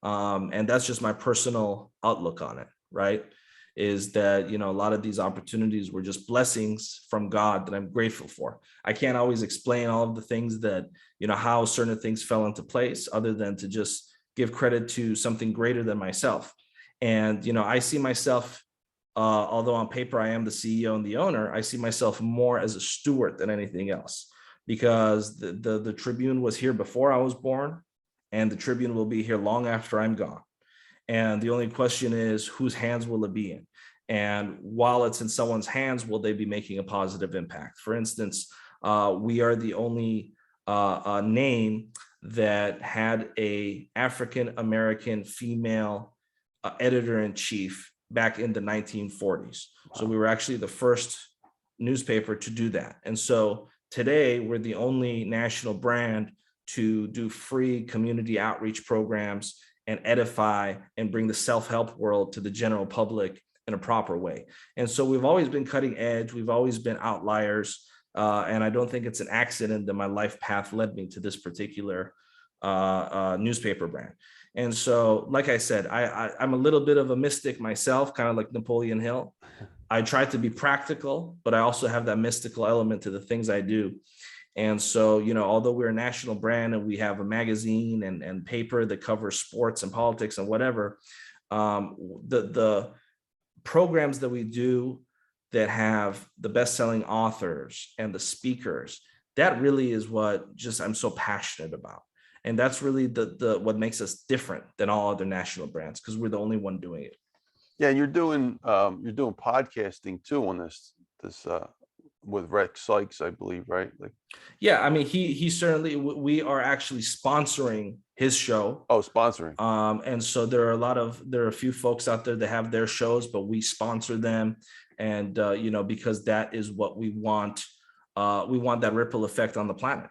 And that's just my personal outlook on it, right? Is that, a lot of these opportunities were just blessings from God that I'm grateful for. I can't always explain all of the things that, how certain things fell into place, other than to just give credit to something greater than myself. And, I see myself, although on paper I am the CEO and the owner, I see myself more as a steward than anything else, because the Tribune was here before I was born, and the Tribune will be here long after I'm gone. And the only question is, whose hands will it be in? And while it's in someone's hands, will they be making a positive impact? For instance, we are the only name that had a African-American female editor-in-chief back in the 1940s. So we were actually the first newspaper to do that. And so today we're the only national brand to do free community outreach programs and edify and bring the self-help world to the general public in a proper way. And so we've always been cutting edge. We've always been outliers. And I don't think it's an accident that my life path led me to this particular newspaper brand. And so, like I said, I'm a little bit of a mystic myself, kind of like Napoleon Hill. I try to be practical, but I also have that mystical element to the things I do. And so, although we're a national brand and we have a magazine and paper that covers sports and politics and whatever, the programs that we do that have the best-selling authors and the speakers, that really is what just I'm so passionate about. And that's really the what makes us different than all other national brands, because we're the only one doing it. Yeah, and you're doing podcasting too on this with Rex Sykes, I believe, right? Yeah, I mean, he certainly, we are actually sponsoring his show. Oh, sponsoring. And so there are a few folks out there that have their shows, but we sponsor them, and because that is what we want. We want that ripple effect on the planet,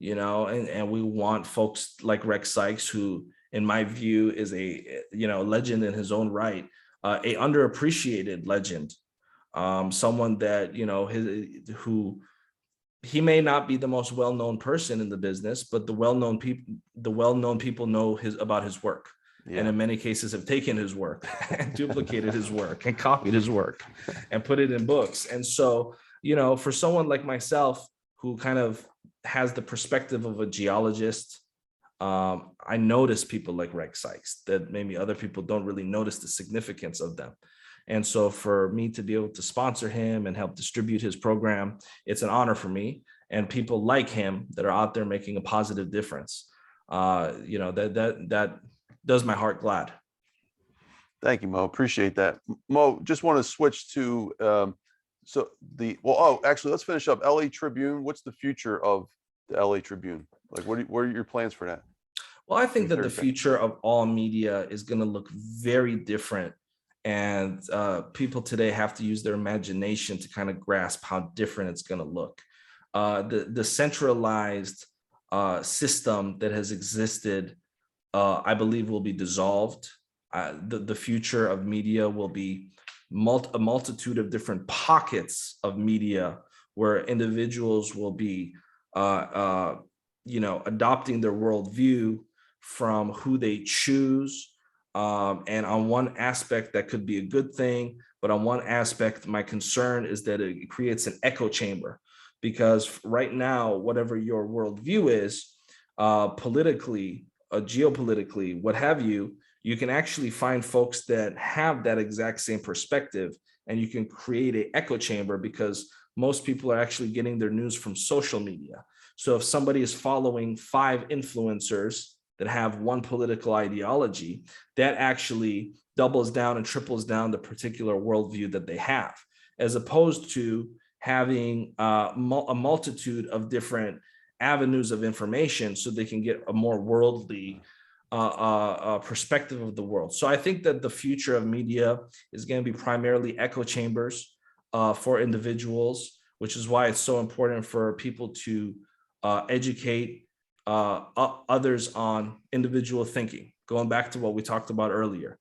and we want folks like Rex Sykes, who, in my view, is a legend in his own right, a underappreciated legend. Someone that, who he may not be the most well-known person in the business, but the well-known people know about his work. Yeah. And in many cases have taken his work and duplicated his work and copied his work and put it in books. And so, for someone like myself, who kind of has the perspective of a geologist, I notice people like Rex Sykes that maybe other people don't really notice the significance of them. And so for me to be able to sponsor him and help distribute his program, it's an honor for me and people like him that are out there making a positive difference. That does my heart glad. Thank you, Mo. Appreciate that. Mo, just want to switch to actually, let's finish up. LA Tribune. What's the future of the LA Tribune? Like, what are your plans for that? Well, I think that the future of all media is going to look very different. And people today have to use their imagination to kind of grasp how different it's going to look. The centralized system that has existed, I believe, will be dissolved. The future of media will be a multitude of different pockets of media where individuals will be, adopting their worldview from who they choose. And on one aspect, that could be a good thing. But on one aspect, my concern is that it creates an echo chamber. Because right now, whatever your worldview is, politically, geopolitically, what have you, you can actually find folks that have that exact same perspective, and you can create an echo chamber because most people are actually getting their news from social media. So if somebody is following 5 influencers that have one political ideology, that actually doubles down and triples down the particular worldview that they have, as opposed to having a multitude of different avenues of information so they can get a more worldly perspective of the world. So I think that the future of media is going to be primarily echo chambers for individuals, which is why it's so important for people to educate others on individual thinking. Going back to what we talked about earlier,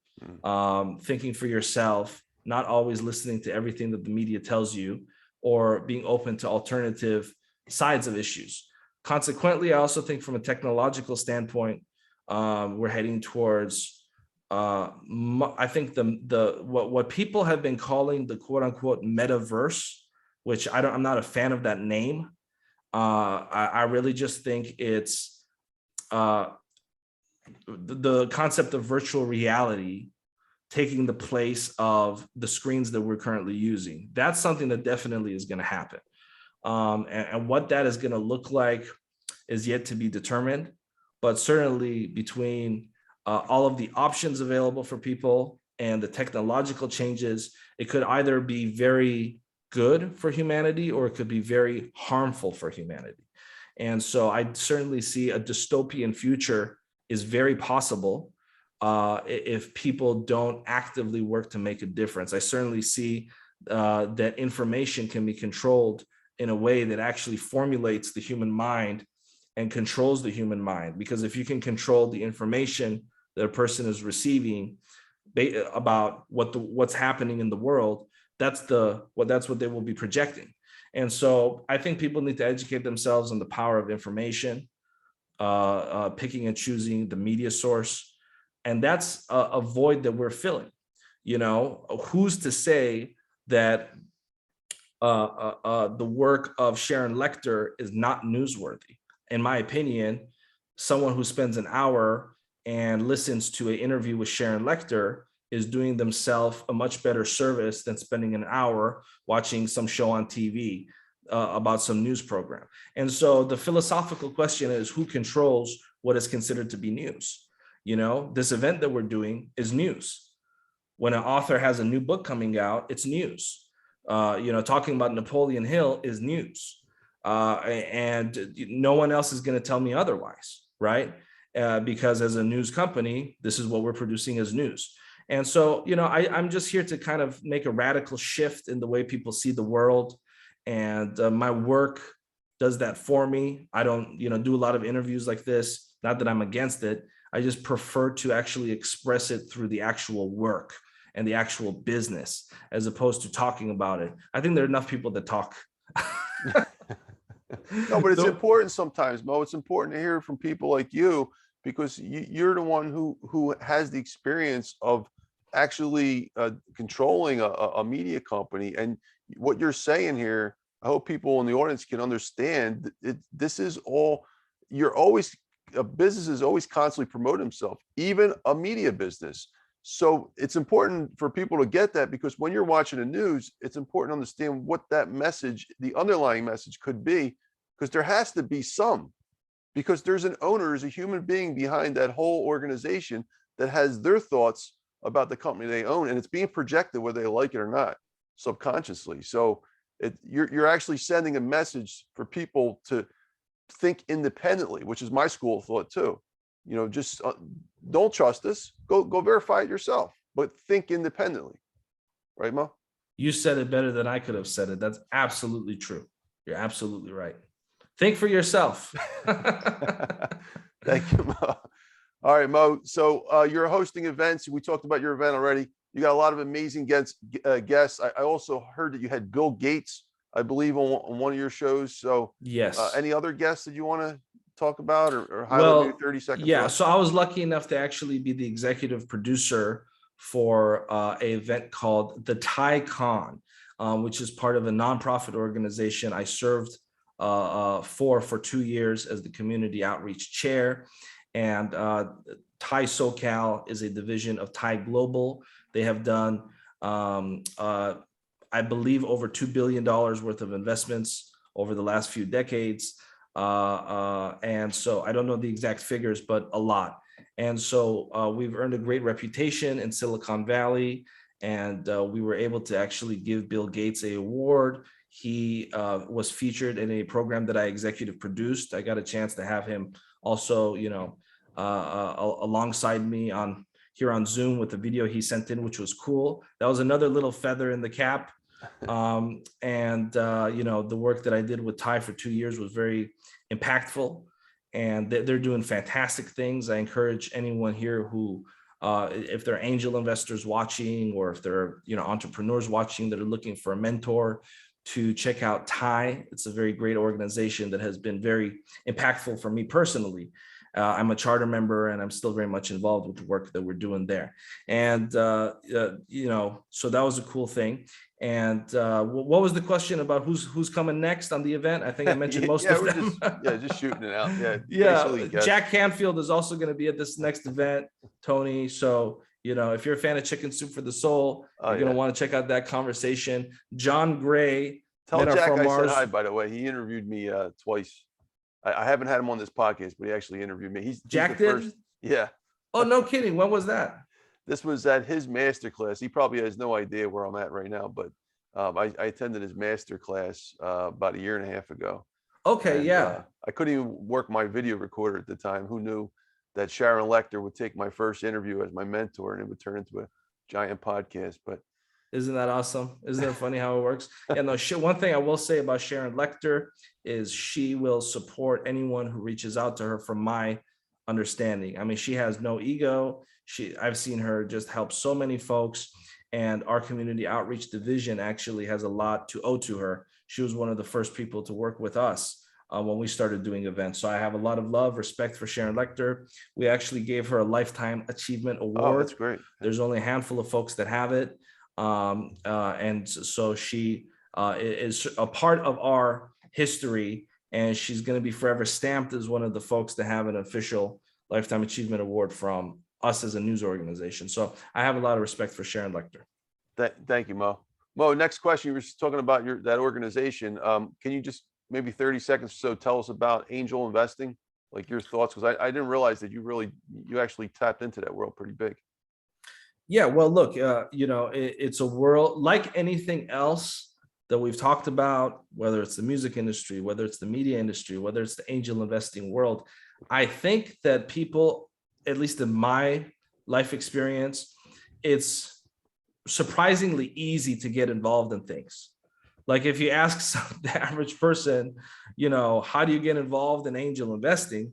thinking for yourself, not always listening to everything that the media tells you, or being open to alternative sides of issues. Consequently, I also think from a technological standpoint, we're heading towards, I think what people have been calling the quote unquote metaverse, which I'm not a fan of that name. I really just think it's the concept of virtual reality taking the place of the screens that we're currently using. That's something that definitely is going to happen. And what that is going to look like is yet to be determined. But certainly between all of the options available for people and the technological changes, it could either be very good for humanity or it could be very harmful for humanity. And so I certainly see a dystopian future is very possible if people don't actively work to make a difference. I certainly see that information can be controlled in a way that actually formulates the human mind and controls the human mind. Because if you can control the information that a person is receiving about what's happening in the world, that's what they will be projecting. And so I think people need to educate themselves on the power of information, picking and choosing the media source. And that's a void that we're filling. Who's to say that the work of Sharon Lechter is not newsworthy? In my opinion, someone who spends an hour and listens to an interview with Sharon Lechter is doing themselves a much better service than spending an hour watching some show on TV about some news program. And so the philosophical question is, who controls what is considered to be news? This event that we're doing is news. When an author has a new book coming out, it's news. Talking about Napoleon Hill is news. And no one else is going to tell me otherwise, right? Because as a news company, this is what we're producing as news. And so, I'm just here to kind of make a radical shift in the way people see the world. And my work does that for me. I don't, do a lot of interviews like this. Not that I'm against it. I just prefer to actually express it through the actual work and the actual business, as opposed to talking about it. I think there are enough people that talk. No, but it's important sometimes, Mo. It's important to hear from people like you, because you're the one who has the experience of actually controlling a media company. And what you're saying here, I hope people in the audience can understand. This is all, you're always a business is always constantly promoting himself, even a media business. So it's important for people to get that, because when you're watching the news, it's important to understand what that message, the underlying message could be, because there has to be some, because there's an owner, there's a human being behind that whole organization that has their thoughts about the company they own, and it's being projected whether they like it or not, subconsciously. So you're actually sending a message for people to think independently, which is my school of thought too. You know, just don't trust us. Go verify it yourself, but think independently. Right, Mo? You said it better than I could have said it. That's absolutely true. You're absolutely right. Think for yourself. Thank you, Mo. All right, Mo. So you're hosting events. We talked about your event already. You got a lot of amazing guests. I also heard that you had Bill Gates, I believe, on one of your shows. So Yes. any other guests that you want to talk about or highlight? Well, Maybe 30 seconds? yeah. So I was lucky enough to actually be the executive producer for an event called the TICON, which is part of a nonprofit organization I served for 2 years as the community outreach chair. And Thai SoCal is a division of Thai Global. They have done, I believe, over $2 billion worth of investments over the last few decades. And so I don't know the exact figures, but a lot. And so we've earned a great reputation in Silicon Valley. And we were able to actually give Bill Gates an award. He was featured in a program that I executive produced. I got a chance to have him also, alongside me here on Zoom with the video he sent in, which was cool. That was another little feather in the cap. The work that I did with Ty for 2 years was very impactful, and they're doing fantastic things. I encourage anyone here who, if they're angel investors watching, or if they're entrepreneurs watching that are looking for a mentor, to check out Ty. It's a very great organization that has been very impactful for me personally. I'm a charter member, and I'm still very much involved with the work that we're doing there. And, so that was a cool thing. And what was the question about who's coming next on the event? I think I mentioned most of them. Just shooting it out. Yeah. Jack Canfield is also going to be at this next event, Tony. So, if you're a fan of Chicken Soup for the Soul, you're going to want to check out that conversation. John Gray. Tell Jack I said hi, by the way. He interviewed me twice. I haven't had him on this podcast, but he actually interviewed me. Jack did? First. Yeah. Oh, no kidding. When was that? This was at his master class. He probably has no idea where I'm at right now, but I attended his master class about 1.5 years ago. Okay, yeah. I couldn't even work my video recorder at the time. Who knew that Sharon Lecter would take my first interview as my mentor, and it would turn into a giant podcast? But isn't that awesome? Isn't it funny how it works? Yeah, no, one thing I will say about Sharon Lecter is she will support anyone who reaches out to her, from my understanding. I mean, she has no ego. I've seen her just help so many folks, and our community outreach division actually has a lot to owe to her. She was one of the first people to work with us when we started doing events. So I have a lot of love, respect for Sharon Lecter. We actually gave her a Lifetime Achievement Award. Oh, that's great. There's only a handful of folks that have it. And so she is a part of our history, and she's going to be forever stamped as one of the folks to have an official Lifetime Achievement Award from us as a news organization. So I have a lot of respect for Sharon Lecter. Thank you, Mo. Mo, next question. You were talking about that organization. Can you just maybe 30 seconds or so tell us about angel investing, like your thoughts? Because I didn't realize that you actually tapped into that world pretty big. Yeah, well, look, it's a world like anything else that we've talked about, whether it's the music industry, whether it's the media industry, whether it's the angel investing world. I think that people, at least in my life experience, it's surprisingly easy to get involved in things. Like if you ask the average person, how do you get involved in angel investing?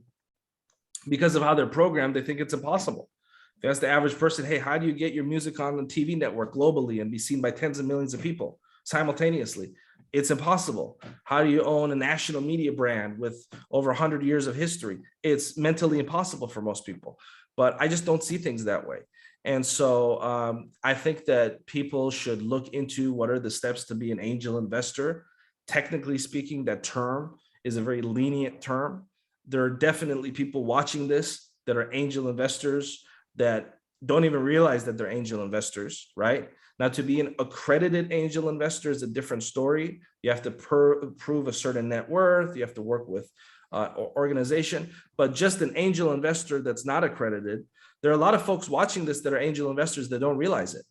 Because of how they're programmed, they think it's impossible. If you ask the average person, hey, how do you get your music on the TV network globally and be seen by tens of millions of people simultaneously? It's impossible. How do you own a national media brand with over 100 years of history? It's mentally impossible for most people, but I just don't see things that way. And so I think that people should look into what are the steps to be an angel investor. Technically speaking, that term is a very lenient term. there are definitely people watching this that are angel investors that don't even realize that they're angel investors, right? Now, to be an accredited angel investor is a different story. You have to prove a certain net worth. You have to work with organization, but just an angel investor that's not accredited, there are a lot of folks watching this that are angel investors that don't realize it.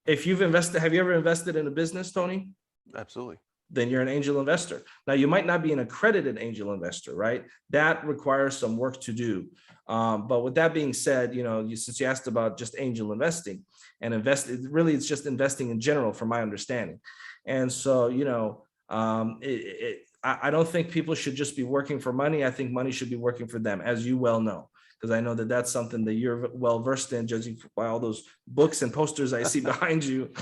If you've invested, have you ever invested in a business, Tony? Absolutely. Then you're an angel investor. Now, you might not be an accredited angel investor, right? That requires some work to do. But with that being said, since you asked about just angel investing and it's just investing in general, from my understanding. And so, I don't think people should just be working for money. I think money should be working for them, as you well know, because I know that that's something that you're well versed in, judging by all those books and posters I see behind you.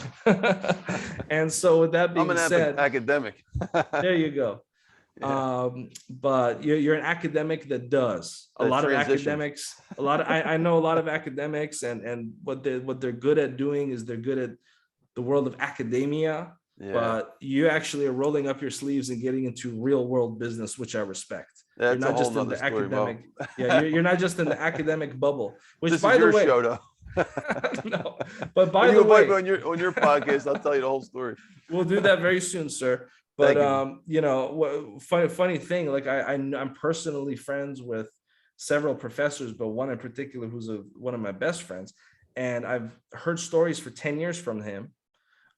And so with that being said, academic. there you go. Yeah. But you're an academic that does a lot of academics. I know a lot of academics, and what they're good at doing is they're good at the world of academia. Yeah. But you actually are rolling up your sleeves and getting into real world business, which I respect. That's you're not just in the academic. Yeah, you're not just in the academic bubble. Which, this by is the your way, show, though. No, but by the way, on your podcast, I'll tell you the whole story. We'll do that very soon, sir. But funny thing, like I'm personally friends with several professors, but one in particular who's one of my best friends, and I've heard stories for 10 years from him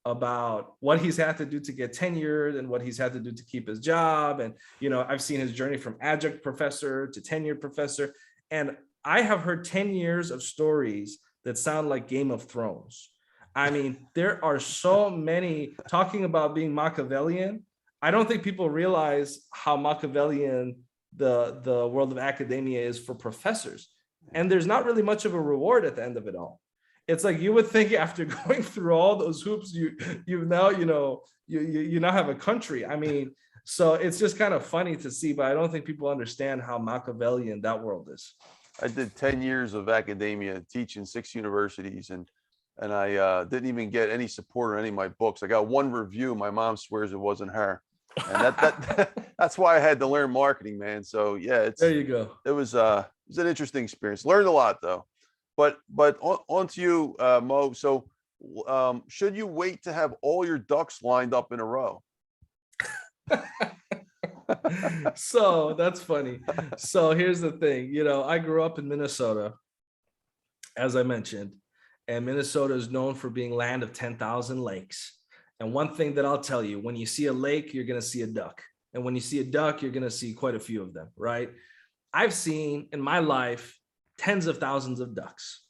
about what he's had to do to get tenured and what he's had to do to keep his job. And, I've seen his journey from adjunct professor to tenured professor. And I have heard 10 years of stories that sound like Game of Thrones. I mean, there are so many talking about being Machiavellian. I don't think people realize how Machiavellian the world of academia is for professors. And there's not really much of a reward at the end of it all. It's like you would think after going through all those hoops, you now have a country. I mean, so it's just kind of funny to see, but I don't think people understand how Machiavellian that world is. I did 10 years of academia, teaching 6 universities, and I didn't even get any support on any of my books. I got one review. My mom swears it wasn't her, and that's why I had to learn marketing, man. So yeah, there you go. It was an interesting experience. Learned a lot though. But on to you, Mo. So should you wait to have all your ducks lined up in a row? So that's funny. So here's the thing, I grew up in Minnesota, as I mentioned, and Minnesota is known for being land of 10,000 lakes. And one thing that I'll tell you, when you see a lake, you're going to see a duck. And when you see a duck, you're going to see quite a few of them, right? I've seen in my life tens of thousands of ducks.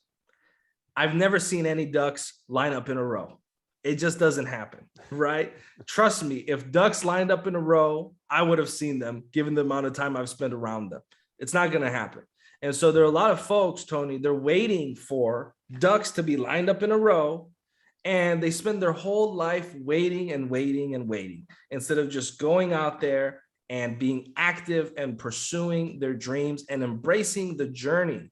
I've never seen any ducks line up in a row. It just doesn't happen, right? Trust me, if ducks lined up in a row, I would have seen them given the amount of time I've spent around them. It's not going to happen. And so there are a lot of folks, Tony, they're waiting for ducks to be lined up in a row, and they spend their whole life waiting and waiting and waiting instead of just going out there and being active and pursuing their dreams and embracing the journey,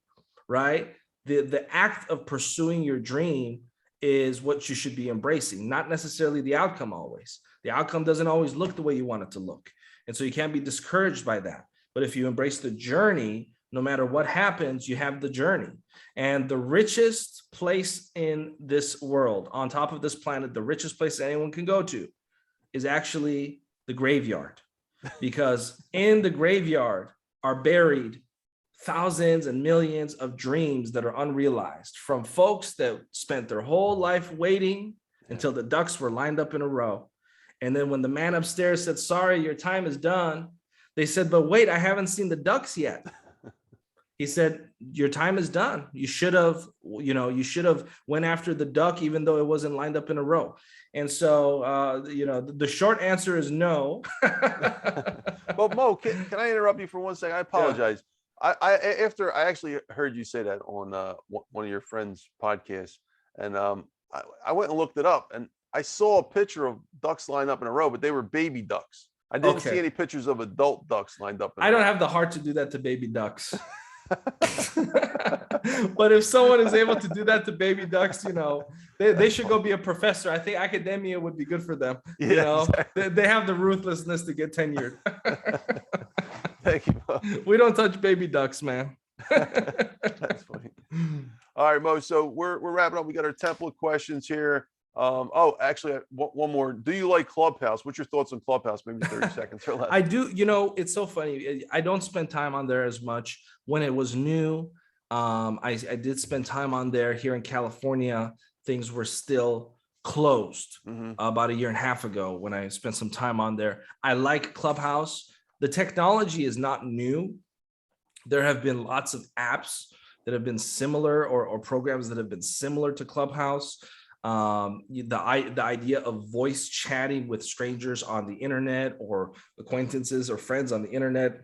right? The act of pursuing your dream is what you should be embracing, not necessarily the outcome always. The outcome doesn't always look the way you want it to look. And so you can't be discouraged by that. But if you embrace the journey, no matter what happens, you have the journey. And the richest place in this world, on top of this planet, the richest place anyone can go to is actually the graveyard. Because in the graveyard are buried thousands and millions of dreams that are unrealized from folks that spent their whole life waiting until the ducks were lined up in a row. And then when the man upstairs said, "Sorry, your time is done," they said, "But wait, I haven't seen the ducks yet." He said, "Your time is done. You should have went after the duck, even though it wasn't lined up in a row." And so, the short answer is no. Well, Mo, can I interrupt you for 1 second? I apologize. Yeah. After I actually heard you say that on one of your friends' podcasts, and I went and looked it up, and I saw a picture of ducks lined up in a row, but they were baby ducks. I didn't see any pictures of adult ducks lined up in a row. I don't have the heart to do that to baby ducks. But if someone is able to do that to baby ducks, they should go be a professor. I think academia would be good for them. Exactly. They have the ruthlessness to get tenured. Thank you, Mo. We don't touch baby ducks, man. That's funny. All right, Mo. So we're wrapping up. We got our template questions here. Oh, actually, one more. Do you like Clubhouse? What's your thoughts on Clubhouse? Maybe 30 seconds or less. I do. You know, it's so funny. I don't spend time on there as much. When it was new, I did spend time on there. Here in California, things were still closed about a year and a half ago when I spent some time on there. I like Clubhouse. The technology is not new. There have been lots of apps that have been similar or programs that have been similar to Clubhouse. The idea of voice chatting with strangers on the internet or acquaintances or friends on the internet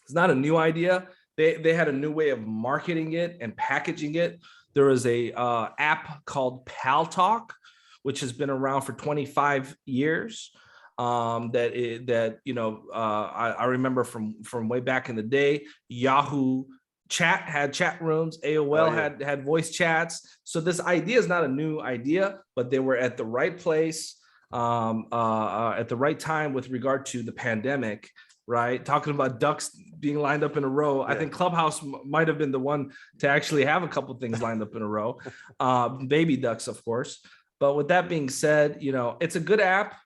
is not a new idea. They had a new way of marketing it and packaging it. There is a app called Pal Talk, which has been around for 25 years. I remember from way back in the day. Yahoo Chat had chat rooms. AOL had voice chats. So this idea is not a new idea, but they were at the right place at the right time with regard to the pandemic. Right, talking about ducks being lined up in a row. I think Clubhouse might have been the one to actually have a couple things lined up in a row. Baby ducks, of course. But with that being said, you know, it's a good app.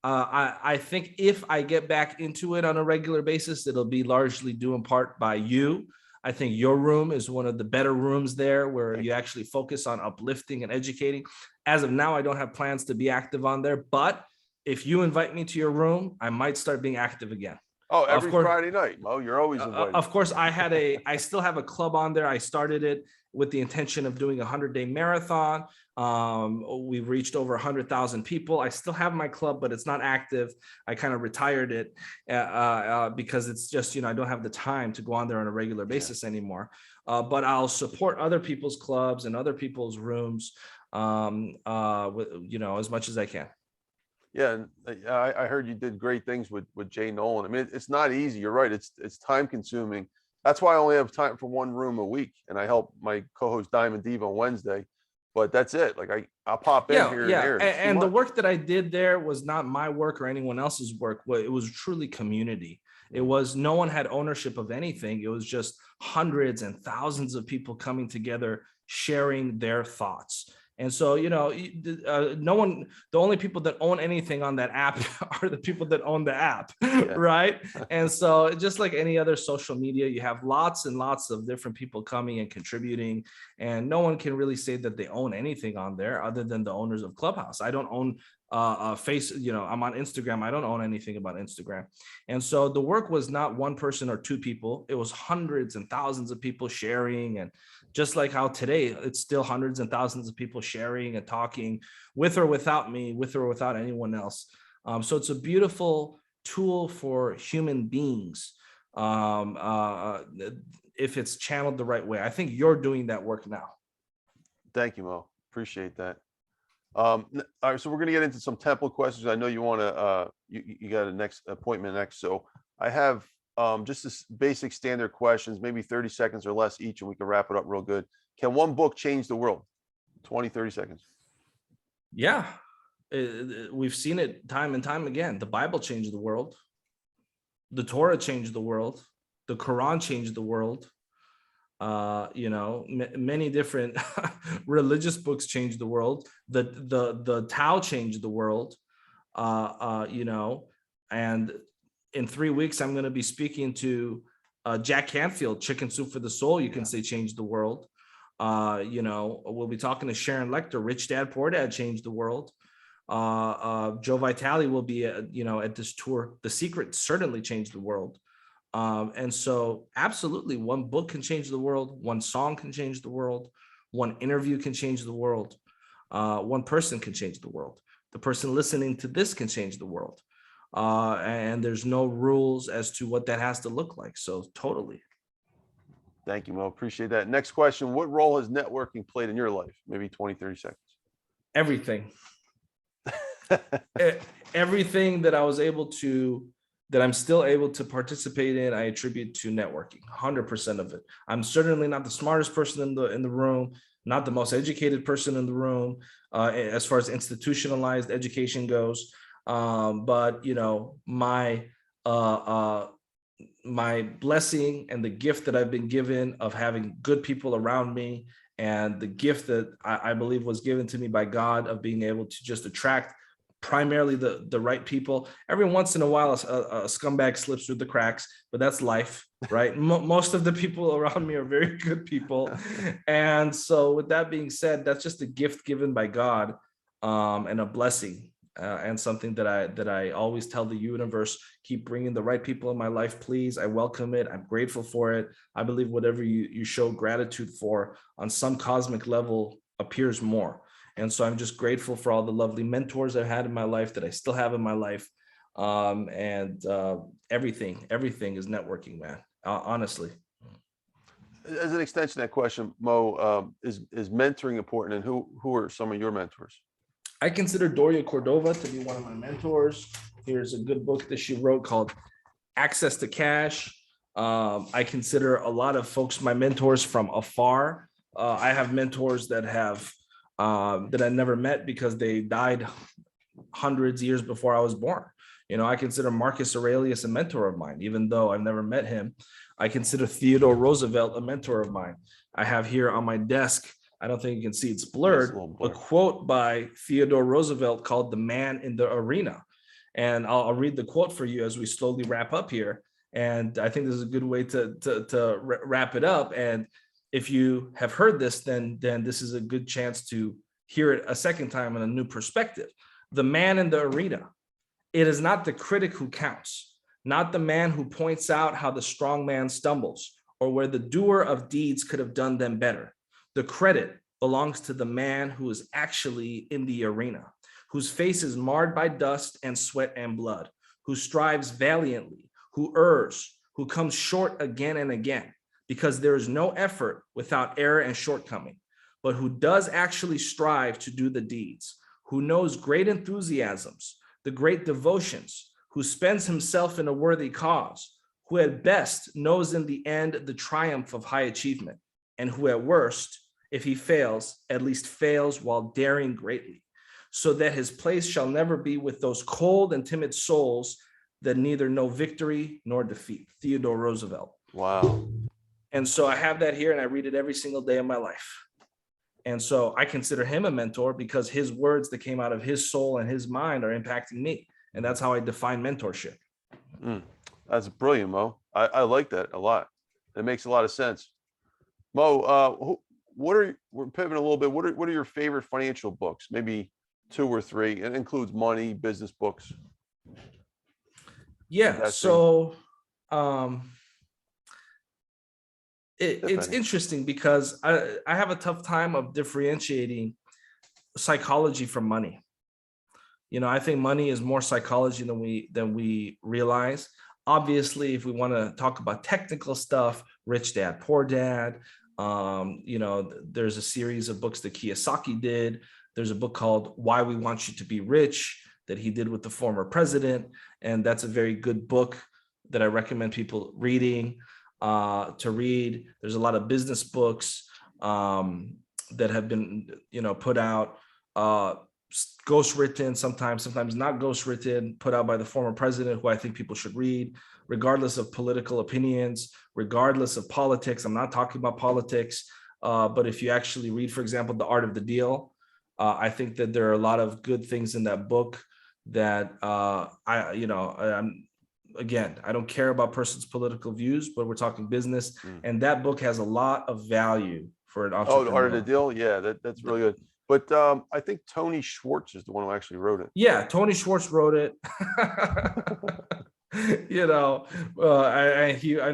I think if I get back into it on a regular basis, it'll be largely due in part by you. I think your room is one of the better rooms there where you actually focus on uplifting and educating. As of now, I don't have plans to be active on there, but if you invite me to your room, I might start being active again. Oh, every Friday night, Mo, you're always invited. Of course, I still have a club on there. I started it with the intention of doing a 100-day marathon. We've reached over 100,000 people. I still have my club, but it's not active. I kind of retired it because it's just, you know, I don't have the time to go on there on a regular basis anymore. But I'll support other people's clubs and other people's rooms, you know, as much as I can. Yeah, and I heard you did great things with Jay Nolan. I mean, it's not easy. You're right. It's time consuming. That's why I only have time for one room a week, and I help my co-host Diamond Diva on Wednesday. But that's it. Like I'll pop in here and there. And the work that I did there was not my work or anyone else's work. It was truly community. It was no one had ownership of anything. It was just hundreds and thousands of people coming together, sharing their thoughts. And so, you know, the only people that own anything on that app are the people that own the app, right? And so just like any other social media, you have lots and lots of different people coming and contributing, and no one can really say that they own anything on there other than the owners of Clubhouse. I don't own you know, I'm on Instagram. I don't own anything about Instagram. And so the work was not one person or two people. It was hundreds and thousands of people sharing. And just like how today, it's still hundreds and thousands of people sharing and talking with or without me, with or without anyone else. So it's a beautiful tool for human beings if it's channeled the right way. I think you're doing that work now. Thank you, Mo. Appreciate that. All right, so we're going to get into some template questions. I know you want to you got a next appointment next, so I have just this basic standard questions, maybe 30 seconds or less each, and we can wrap it up real good. Can one book change the world? 20-30 seconds. Yeah, we've seen it time and time again. The Bible changed the world. The Torah changed the world. The Quran changed the world. You know, many different religious books changed the world. The Tao changed the world. You know, and in 3 weeks, I'm going to be speaking to Jack Canfield, Chicken Soup for the Soul. You can say changed the world. You know, we'll be talking to Sharon Lecter, Rich Dad, Poor Dad changed the world. Joe Vitale will be, you know, at this tour. The Secret certainly changed the world. And so absolutely one book can change the world. One song can change the world. One interview can change the world. One person can change the world. The person listening to this can change the world. And there's no rules as to what that has to look like. So totally. Thank you, Mo. Appreciate that. Next question. What role has networking played in your life? Maybe 20-30 seconds. Everything. Everything that I'm still able to participate in, I attribute to networking. 100% of it. I'm certainly not the smartest person in the room, not the most educated person in the room, as far as institutionalized education goes. But you know, my my blessing and the gift that I've been given of having good people around me, and the gift that I believe was given to me by God of being able to just attract primarily the right people. Every once in a while, a scumbag slips through the cracks, but that's life, right? Most of the people around me are very good people. And so with that being said, that's just a gift given by God, and a blessing. And something that I always tell the universe: keep bringing the right people in my life, please. I welcome it. I'm grateful for it. I believe whatever you show gratitude for on some cosmic level appears more. And so I'm just grateful for all the lovely mentors I've had in my life, that I still have in my life. And everything is networking, man. Honestly. As an extension of that question, Mo, is mentoring important, and who are some of your mentors? I consider Doria Cordova to be one of my mentors. Here's a good book that she wrote called Access to Cash. I consider a lot of folks my mentors from afar. I have mentors that I never met because they died hundreds of years before I was born. I consider Marcus Aurelius a mentor of mine, even though I've never met him. I consider Theodore Roosevelt a mentor of mine. I have here on my desk, I don't think you can see, it's blurred, a quote by Theodore Roosevelt called "The Man in the Arena." And I'll read the quote for you as we slowly wrap up here. And I think this is a good way to wrap it up. And if you have heard this, then this is a good chance to hear it a second time in a new perspective. The man in the arena. It is not the critic who counts, not the man who points out how the strong man stumbles or where the doer of deeds could have done them better. The credit belongs to the man who is actually in the arena, whose face is marred by dust and sweat and blood, who strives valiantly, who errs, who comes short again and again, because there is no effort without error and shortcoming, but who does actually strive to do the deeds, who knows great enthusiasms, the great devotions, who spends himself in a worthy cause, who at best knows in the end the triumph of high achievement, and who at worst, if he fails, at least fails while daring greatly, so that his place shall never be with those cold and timid souls that neither know victory nor defeat. Theodore Roosevelt. Wow. And so I have that here and I read it every single day of my life. And so I consider him a mentor because his words that came out of his soul and his mind are impacting me. And that's how I define mentorship. That's brilliant, Mo. I like that a lot. It makes a lot of sense. Mo, we're pivoting a little bit. What are your favorite financial books? Maybe 2 or 3. It includes money, business books. Yeah. Investing. So it's interesting because I have a tough time of differentiating psychology from money. I think money is more psychology than we realize. Obviously, if we want to talk about technical stuff, Rich Dad, Poor Dad, there's a series of books that Kiyosaki did. There's a book called Why We Want You to Be Rich that he did with the former president. And that's a very good book that I recommend people reading. To read. There's a lot of business books that have been, put out, ghostwritten, sometimes not ghostwritten, put out by the former president, who I think people should read, regardless of political opinions, regardless of politics. I'm not talking about politics, but if you actually read, for example, The Art of the Deal, I think that there are a lot of good things in that book that Again, I don't care about person's political views, but we're talking business. And that book has a lot of value for an entrepreneur. Oh, The Art of the Deal. Yeah, that's really good. But I think Tony Schwartz is the one who actually wrote it. Yeah, Tony Schwartz wrote it. I know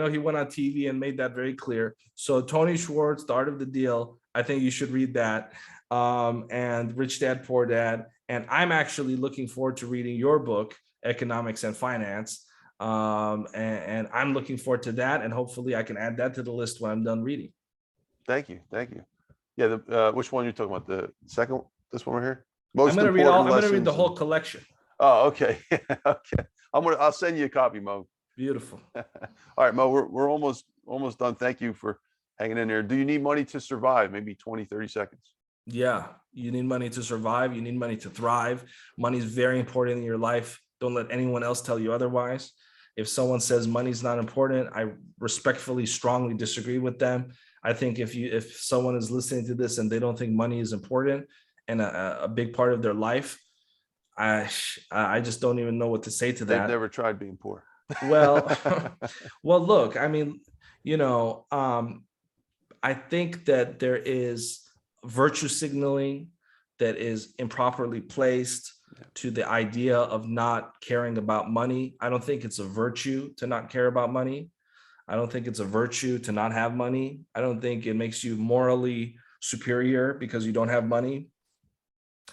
he went on TV and made that very clear. So Tony Schwartz, The Art of the Deal, I think you should read that. And Rich Dad, Poor Dad. And I'm actually looking forward to reading your book, Economics and Finance. And I'm looking forward to that, and hopefully I can add that to the list when I'm done reading. Thank you. Yeah, which one you're talking about? The second, this one right here. I'm going to read the whole collection. Oh, okay. Okay. I'll send you a copy, Mo. Beautiful. All right, Mo, we're almost done. Thank you for hanging in there. Do you need money to survive? Maybe 20, 30 seconds. Yeah, you need money to survive. You need money to thrive. Money is very important in your life. Don't let anyone else tell you otherwise. If someone says money's not important, I respectfully, strongly disagree with them. I think if someone is listening to this and they don't think money is important and a big part of their life, I just don't even know what to say to that. They've never tried being poor. Well, well, look, I mean, I think that there is virtue signaling that is improperly placed to the idea of not caring about money. I don't think it's a virtue to not care about money. I don't think it's a virtue to not have money. I don't think it makes you morally superior because you don't have money.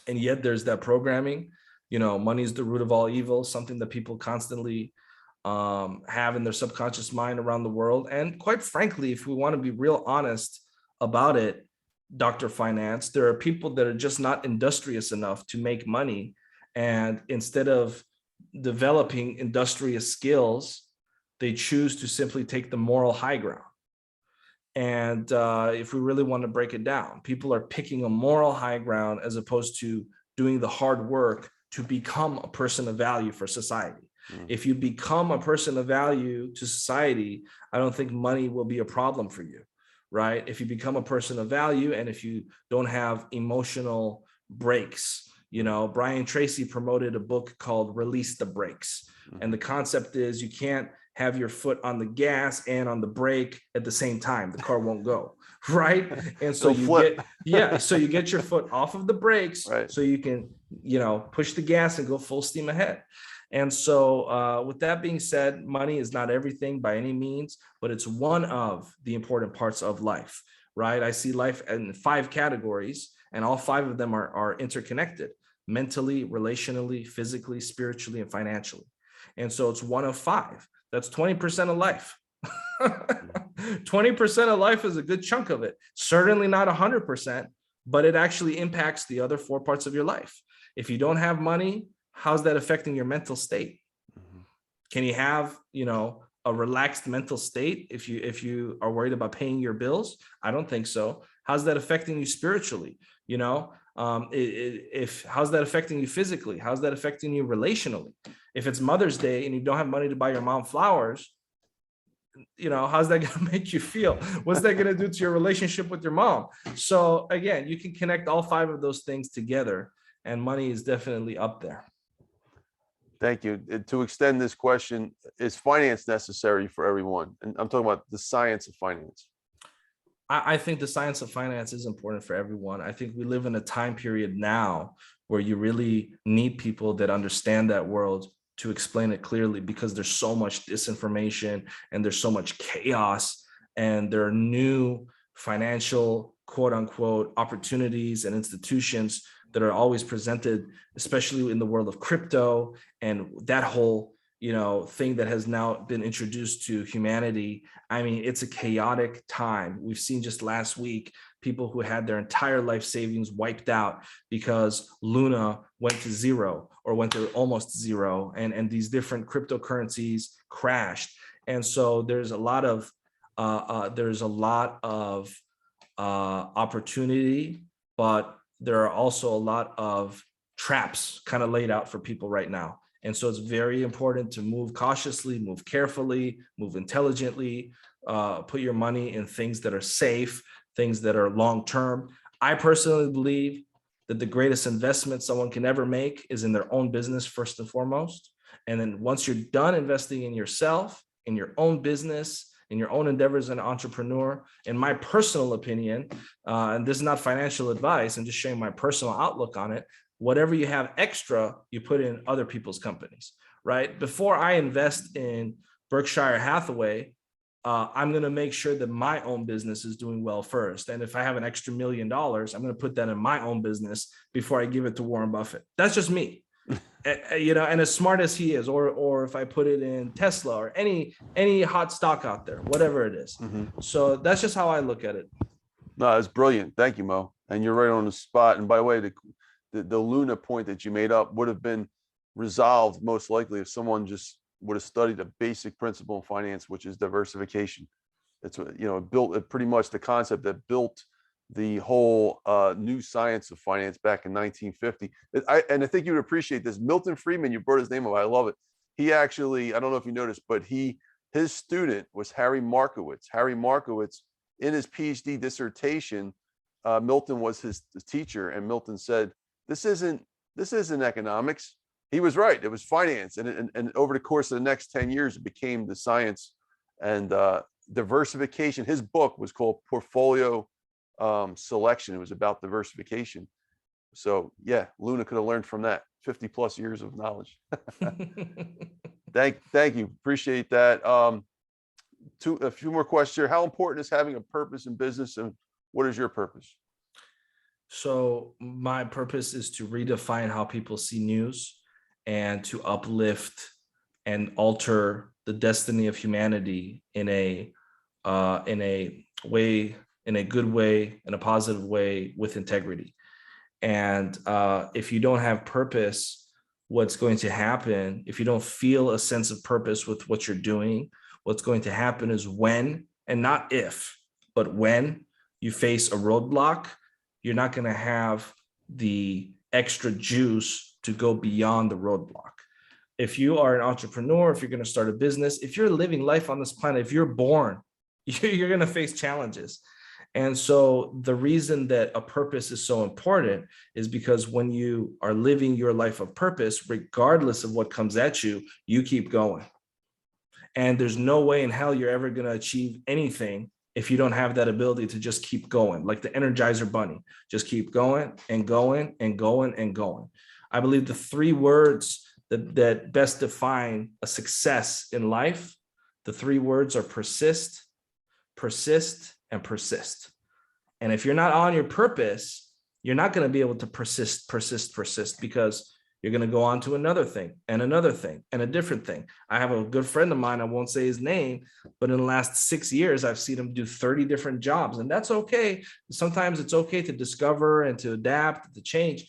And yet there's that programming, money is the root of all evil, something that people constantly have in their subconscious mind around the world. And quite frankly, if we want to be real honest about it, Dr. Finance, there are people that are just not industrious enough to make money. And instead of developing industrious skills, they choose to simply take the moral high ground. And if we really want to break it down, people are picking a moral high ground as opposed to doing the hard work to become a person of value for society. If you become a person of value to society, I don't think money will be a problem for you, right? If you become a person of value and if you don't have emotional breaks, Brian Tracy promoted a book called Release the Brakes. And the concept is you can't have your foot on the gas and on the brake at the same time. The car won't go, right? And so you get your foot off of the brakes, right, so you can, push the gas and go full steam ahead. And so with that being said, money is not everything by any means, but it's one of the important parts of life, right? I see life in 5 categories, and all 5 of them are interconnected: mentally, relationally, physically, spiritually, and financially. And so it's one of 5. That's 20% of life. 20% of life is a good chunk of it. Certainly not 100%, but it actually impacts the other 4 parts of your life. If you don't have money, how's that affecting your mental state? Can you have, a relaxed mental state if you are worried about paying your bills? I don't think so. How's that affecting you spiritually? How's that affecting you physically? How's that affecting you relationally? If it's Mother's Day and you don't have money to buy your mom flowers, how's that going to make you feel? What's that going to do to your relationship with your mom? So again, you can connect all 5 of those things together, and money is definitely up there. Thank you. To extend this question, is finance necessary for everyone? And I'm talking about the science of finance. I think the science of finance is important for everyone. I think we live in a time period now where you really need people that understand that world to explain it clearly, because there's so much disinformation and there's so much chaos, and there are new financial, quote unquote, opportunities and institutions that are always presented, especially in the world of crypto and that whole thing that has now been introduced to humanity. I mean, it's a chaotic time. We've seen just last week people who had their entire life savings wiped out because Luna went to zero or went to almost zero, and these different cryptocurrencies crashed. And so there's a lot of opportunity, but there are also a lot of traps kind of laid out for people right now. And so it's very important to move cautiously, move carefully, move intelligently, put your money in things that are safe, things that are long-term. I personally believe that the greatest investment someone can ever make is in their own business, first and foremost. And then once you're done investing in yourself, in your own business, in your own endeavors as an entrepreneur, in my personal opinion, and this is not financial advice, I'm just sharing my personal outlook on it, whatever you have extra, you put in other people's companies, right? Before I invest in Berkshire Hathaway, I'm going to make sure that my own business is doing well first. And if I have an extra $1 million, I'm going to put that in my own business before I give it to Warren Buffett. That's just me. And as smart as he is, or if I put it in Tesla or any hot stock out there, whatever it is. So that's just how I look at it. No, that's brilliant. Thank you, Mo. And you're right on the spot. And by the way, the Luna point that you made up would have been resolved most likely if someone just would have studied a basic principle in finance, which is diversification. It's built pretty much the concept that built the whole new science of finance back in 1950. I think you would appreciate this. Milton Friedman, you brought his name up. I love it. he actually, I don't know if you noticed, but his student was Harry Markowitz. Harry Markowitz, in his PhD dissertation, Milton was his teacher, and Milton said, this isn't economics. He was right. It was finance. And over the course of the next 10 years, it became the science and diversification. His book was called Portfolio Selection. It was about diversification. So yeah, Luna could have learned from that 50 plus years of knowledge. Thank you. Appreciate that. A few more questions here. How important is having a purpose in business, and what is your purpose? So my purpose is to redefine how people see news and to uplift and alter the destiny of humanity in a way, in a good way, in a positive way, with integrity. And if you don't have purpose, what's going to happen, if you don't feel a sense of purpose with what you're doing, what's going to happen is when, and not if, but when you face a roadblock, you're not going to have the extra juice to go beyond the roadblock. If you are an entrepreneur, if you're going to start a business, if you're living life on this planet, if you're born, you're going to face challenges. And so the reason that a purpose is so important is because when you are living your life of purpose, regardless of what comes at you, you keep going. And there's no way in hell you're ever going to achieve anything if you don't have that ability to just keep going, like the Energizer Bunny, just keep going and going and going and going. I believe the three words that best define a success in life, the three words are persist, persist, and persist. And if you're not on your purpose, you're not going to be able to persist because you're going to go on to another thing and another thing and a different thing. I have a good friend of mine, I won't say his name, but in the last 6 years, I've seen him do 30 different jobs, and that's okay. Sometimes it's okay to discover and to adapt, to change,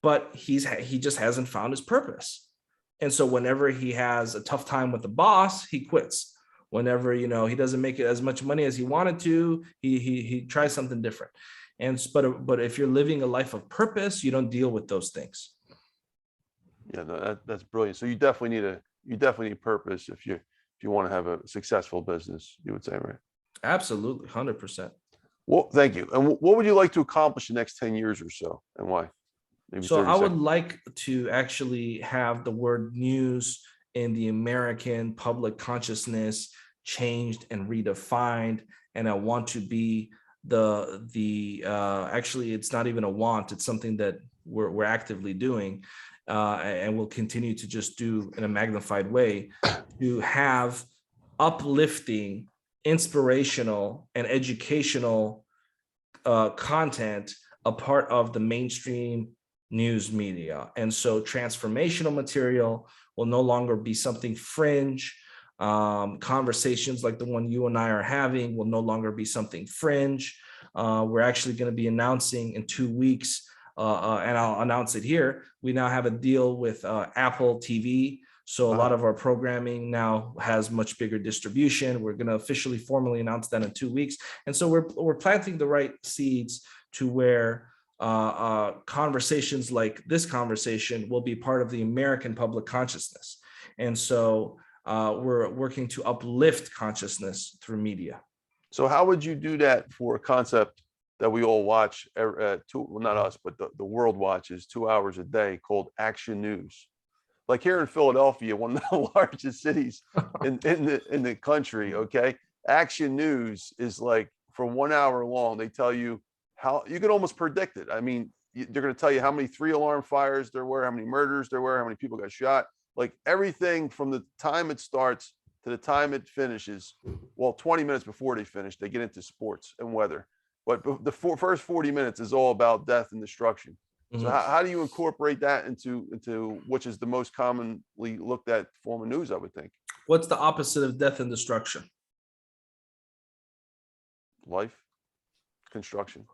but he just hasn't found his purpose. And so whenever he has a tough time with the boss, he quits. Whenever, he doesn't make it as much money as he wanted to, he tries something different. But if you're living a life of purpose, you don't deal with those things. Yeah, no, that's brilliant. So you definitely need purpose if you want to have a successful business, you would say, right? Absolutely, 100%. Well, thank you. And what would you like to accomplish the next 10 years or so, and why? Maybe So 30 I would seconds. like to actually have the word news in the American public consciousness changed and redefined. And I want to be actually, it's not even a want, it's something that we're actively doing. And we'll continue to just do in a magnified way, to have uplifting, inspirational, and educational content a part of the mainstream news media. And so transformational material will no longer be something fringe. Conversations like the one you and I are having will no longer be something fringe. We're actually going to be announcing in 2 weeks, and I'll announce it here. We now have a deal with Apple TV. So a lot of our programming now has much bigger distribution. We're going to officially formally announce that in 2 weeks. And so we're planting the right seeds to where conversations like this conversation will be part of the American public consciousness. And so we're working to uplift consciousness through media. So how would you do that for a concept that we all watch, well, not us, but the world watches 2 hours a day, called Action News? Like here in Philadelphia, one of the largest cities in the country, okay? Action News is like, for 1 hour long, they tell you how you can almost predict it. I mean, they're going to tell you how many 3-alarm fires there were, how many murders there were, how many people got shot, like everything from the time it starts to the time it finishes. Well, 20 minutes before they finish, they get into sports and weather. But the first 40 minutes is all about death and destruction. So how do you incorporate that into which is the most commonly looked at form of news, I would think? What's the opposite of death and destruction? Life, construction.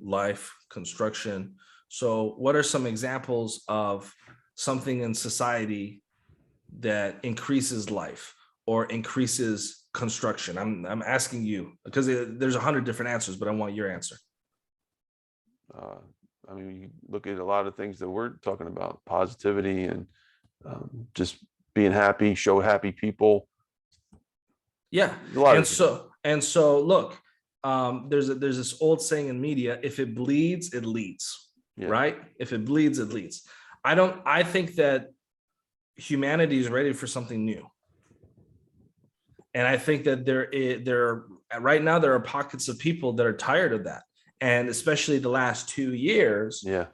Life, construction. So what are some examples of something in society that increases life or increases construction? I'm asking you because there's 100 different answers, but I want your answer. I mean, you look at a lot of things that we're talking about, positivity and just being happy, show happy people. Yeah. A lot And so look, there's this old saying in media: if it bleeds, it leads. Yeah. Right? If it bleeds, it leads. I think that humanity is ready for something new. And I think that right now there are pockets of people that are tired of that. And especially the last 2 years, Yeah.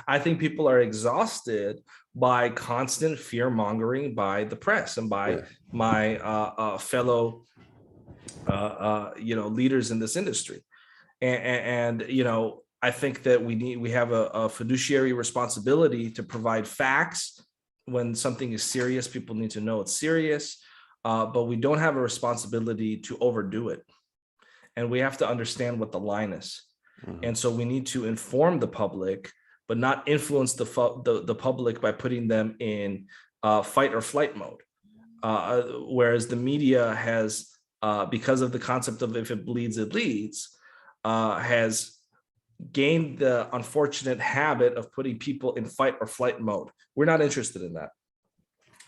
I think people are exhausted by constant fear mongering by the press and by my fellow leaders in this industry. And I think that we have a fiduciary responsibility to provide facts. When something is serious, people need to know it's serious, but we don't have a responsibility to overdo it. And we have to understand what the line is. Mm-hmm. And so we need to inform the public, but not influence the public by putting them in fight or flight mode. Whereas the media has, because of the concept of if it bleeds, it leads, has gained the unfortunate habit of putting people in fight or flight mode. We're not interested in that.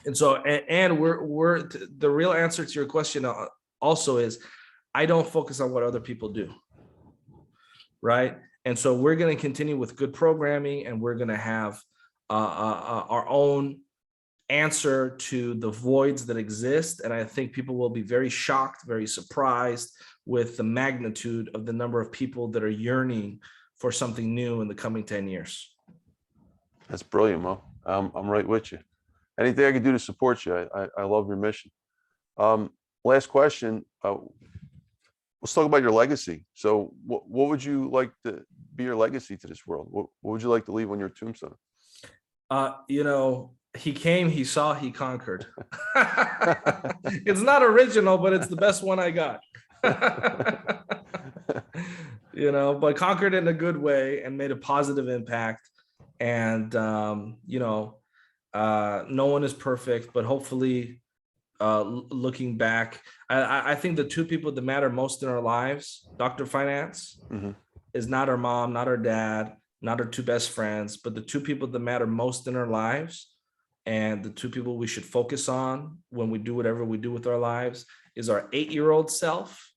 And so, and we're the real answer to your question also is, I don't focus on what other people do. Right. And so we're going to continue with good programming, and we're going to have our own answer to the voids that exist. And I think people will be very shocked, very surprised with the magnitude of the number of people that are yearning for something new in the coming 10 years. That's brilliant, Mo. I'm right with you. Anything I can do to support you. I love your mission. Last question. Let's talk about your legacy. So what would you like to be your legacy to this world? What would you like to leave on your tombstone? He came, he saw, he conquered. It's not original, but it's the best one I got. But conquered in a good way and made a positive impact. And, no one is perfect, but hopefully, looking back, I think the two people that matter most in our lives, Dr. Finance, mm-hmm. is not our mom, not our dad, not our two best friends, but the two people that matter most in our lives, and the two people we should focus on when we do whatever we do with our lives, is our 8-year-old self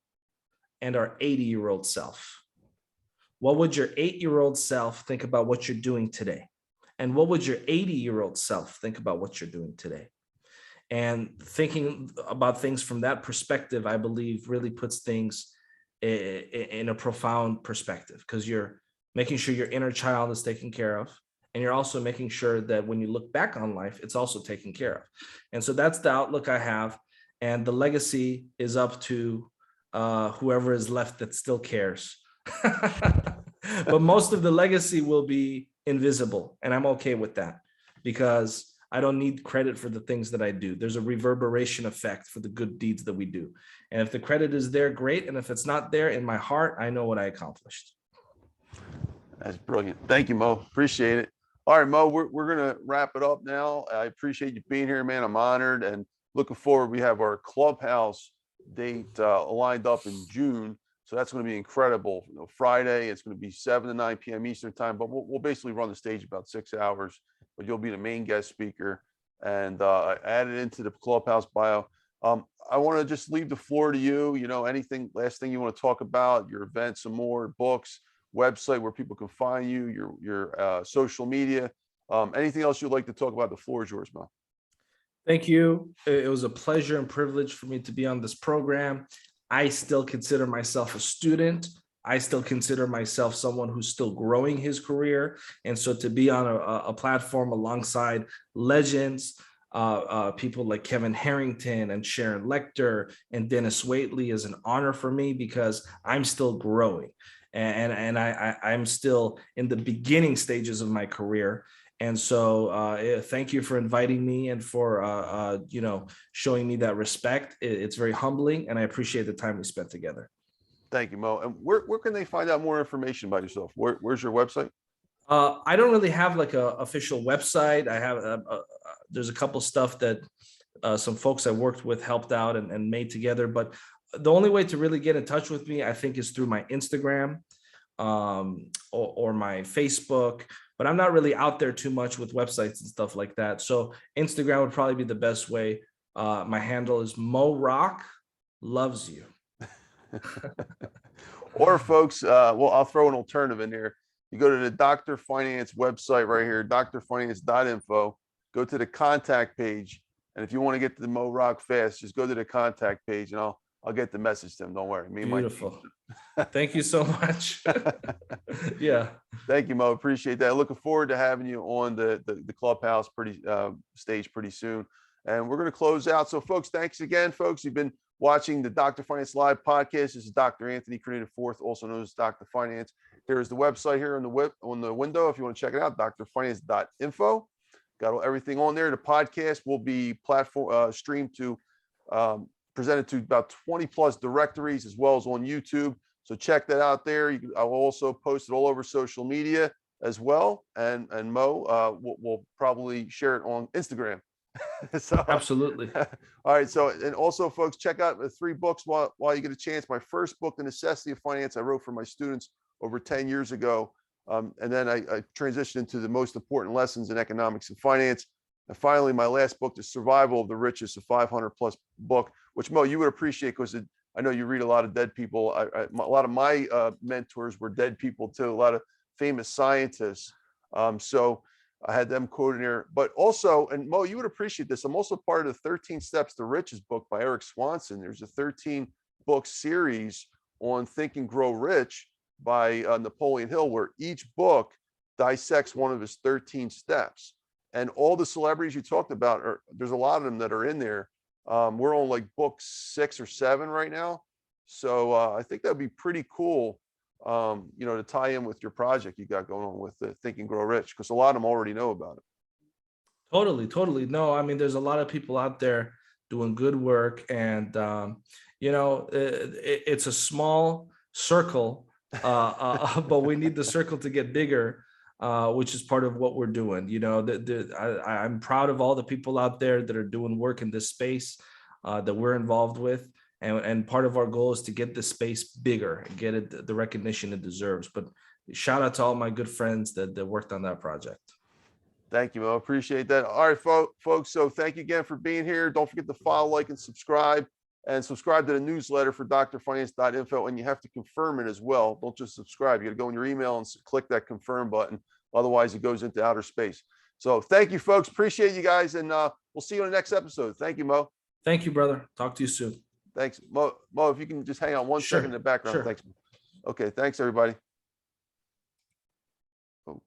and our 80-year-old self. What would your 8-year-old self think about what you're doing today? And what would your 80-year-old self think about what you're doing today? And thinking about things from that perspective, I believe, really puts things in a profound perspective, because you're making sure your inner child is taken care of. And you're also making sure that when you look back on life, it's also taken care of. And so that's the outlook I have. And the legacy is up to whoever is left that still cares. But most of the legacy will be invisible. And I'm okay with that, because I don't need credit for the things that I do. There's a reverberation effect for the good deeds that we do. And if the credit is there, great. And if it's not there, in my heart, I know what I accomplished. That's brilliant. Thank you, Mo. Appreciate it. All right, Mo, we're going to wrap it up now. I appreciate you being here, man. I'm honored and looking forward. We have our Clubhouse date lined up in June. So that's going to be incredible. Friday, it's going to be 7 to 9 p.m. Eastern time, but we'll basically run the stage about 6 hours, but you'll be the main guest speaker, and I added into the Clubhouse bio. I want to just leave the floor to you. Anything, last thing you want to talk about, your events, some more books, website where people can find you, your social media, anything else you'd like to talk about. The floor is yours, Mo. Thank you. It was a pleasure and privilege for me to be on this program. I still consider myself a student. I still consider myself someone who's still growing his career. And so to be on a platform alongside legends, people like Kevin Harrington and Sharon Lecter and Dennis Waitley is an honor for me, because I'm still growing. And I'm still in the beginning stages of my career. And so thank you for inviting me and for, showing me that respect. It's very humbling, and I appreciate the time we spent together. Thank you, Mo. And where can they find out more information about yourself? Where's your website? I don't really have like a official website. I have, there's a couple stuff that some folks I worked with helped out and made together. But the only way to really get in touch with me, I think, is through my Instagram or my Facebook. but I'm not really out there too much with websites and stuff like that. So Instagram would probably be the best way. My handle is Moe Rock loves you. Or folks, well, I'll throw an alternative in here. You go to the Dr. Finance website right here, drfinance.info, go to the contact page. And if you want to get to the Moe Rock fast, just go to the contact page and I'll get the message to them. Don't worry. Me and Beautiful. Thank you so much. Yeah. Thank you, Mo. Appreciate that. Looking forward to having you on the Clubhouse stage pretty soon. And we're going to close out. So folks, thanks again, folks. You've been watching the Dr. Finance Live podcast. This is Dr. Anthony Criniti IV, also known as Dr. Finance. Here's the website here on the window. If you want to check it out, drfinance.info. Got everything on there. The podcast will be streamed to presented to about 20 plus directories as well as on YouTube. So check that out there. I will also post it all over social media as well. And Mo will probably share it on Instagram. So absolutely. All right. So, and also folks, check out the 3 books while you get a chance. My first book, The Necessity of Finance, I wrote for my students over 10 years ago. And then I transitioned into the most important lessons in economics and finance. And finally, my last book, The Survival of the Richest, a 500 plus book, which Mo, you would appreciate because I know you read a lot of dead people. A lot of my mentors were dead people too, a lot of famous scientists. So I had them quoted here, but also, and Mo, you would appreciate this. I'm also part of the 13 Steps to Riches book by Eric Swanson. There's a 13 book series on Think and Grow Rich by Napoleon Hill, where each book dissects one of his 13 steps. And all the celebrities you talked about, there's a lot of them that are in there. We're on like book 6 or 7 right now. So I think that'd be pretty cool, to tie in with your project you got going on with the Think and Grow Rich, because a lot of them already know about it. Totally. No, I mean, there's a lot of people out there doing good work, and it's a small circle, but we need the circle to get bigger, which is part of what we're doing. I'm proud of all the people out there that are doing work in this space that we're involved with. And part of our goal is to get the space bigger and get it the recognition it deserves. But shout out to all my good friends that worked on that project. Thank you, Mo. Appreciate that. All right, folks. So thank you again for being here. Don't forget to follow, like, and subscribe to the newsletter for drfinance.info. And you have to confirm it as well. Don't just subscribe. You got to go in your email and click that confirm button. Otherwise, it goes into outer space. So thank you, folks. Appreciate you guys. And we'll see you on the next episode. Thank you, Mo. Thank you, brother. Talk to you soon. Thanks. Mo, if you can just hang on one second in the background. Sure. Thanks. Okay. Thanks, everybody. Okay.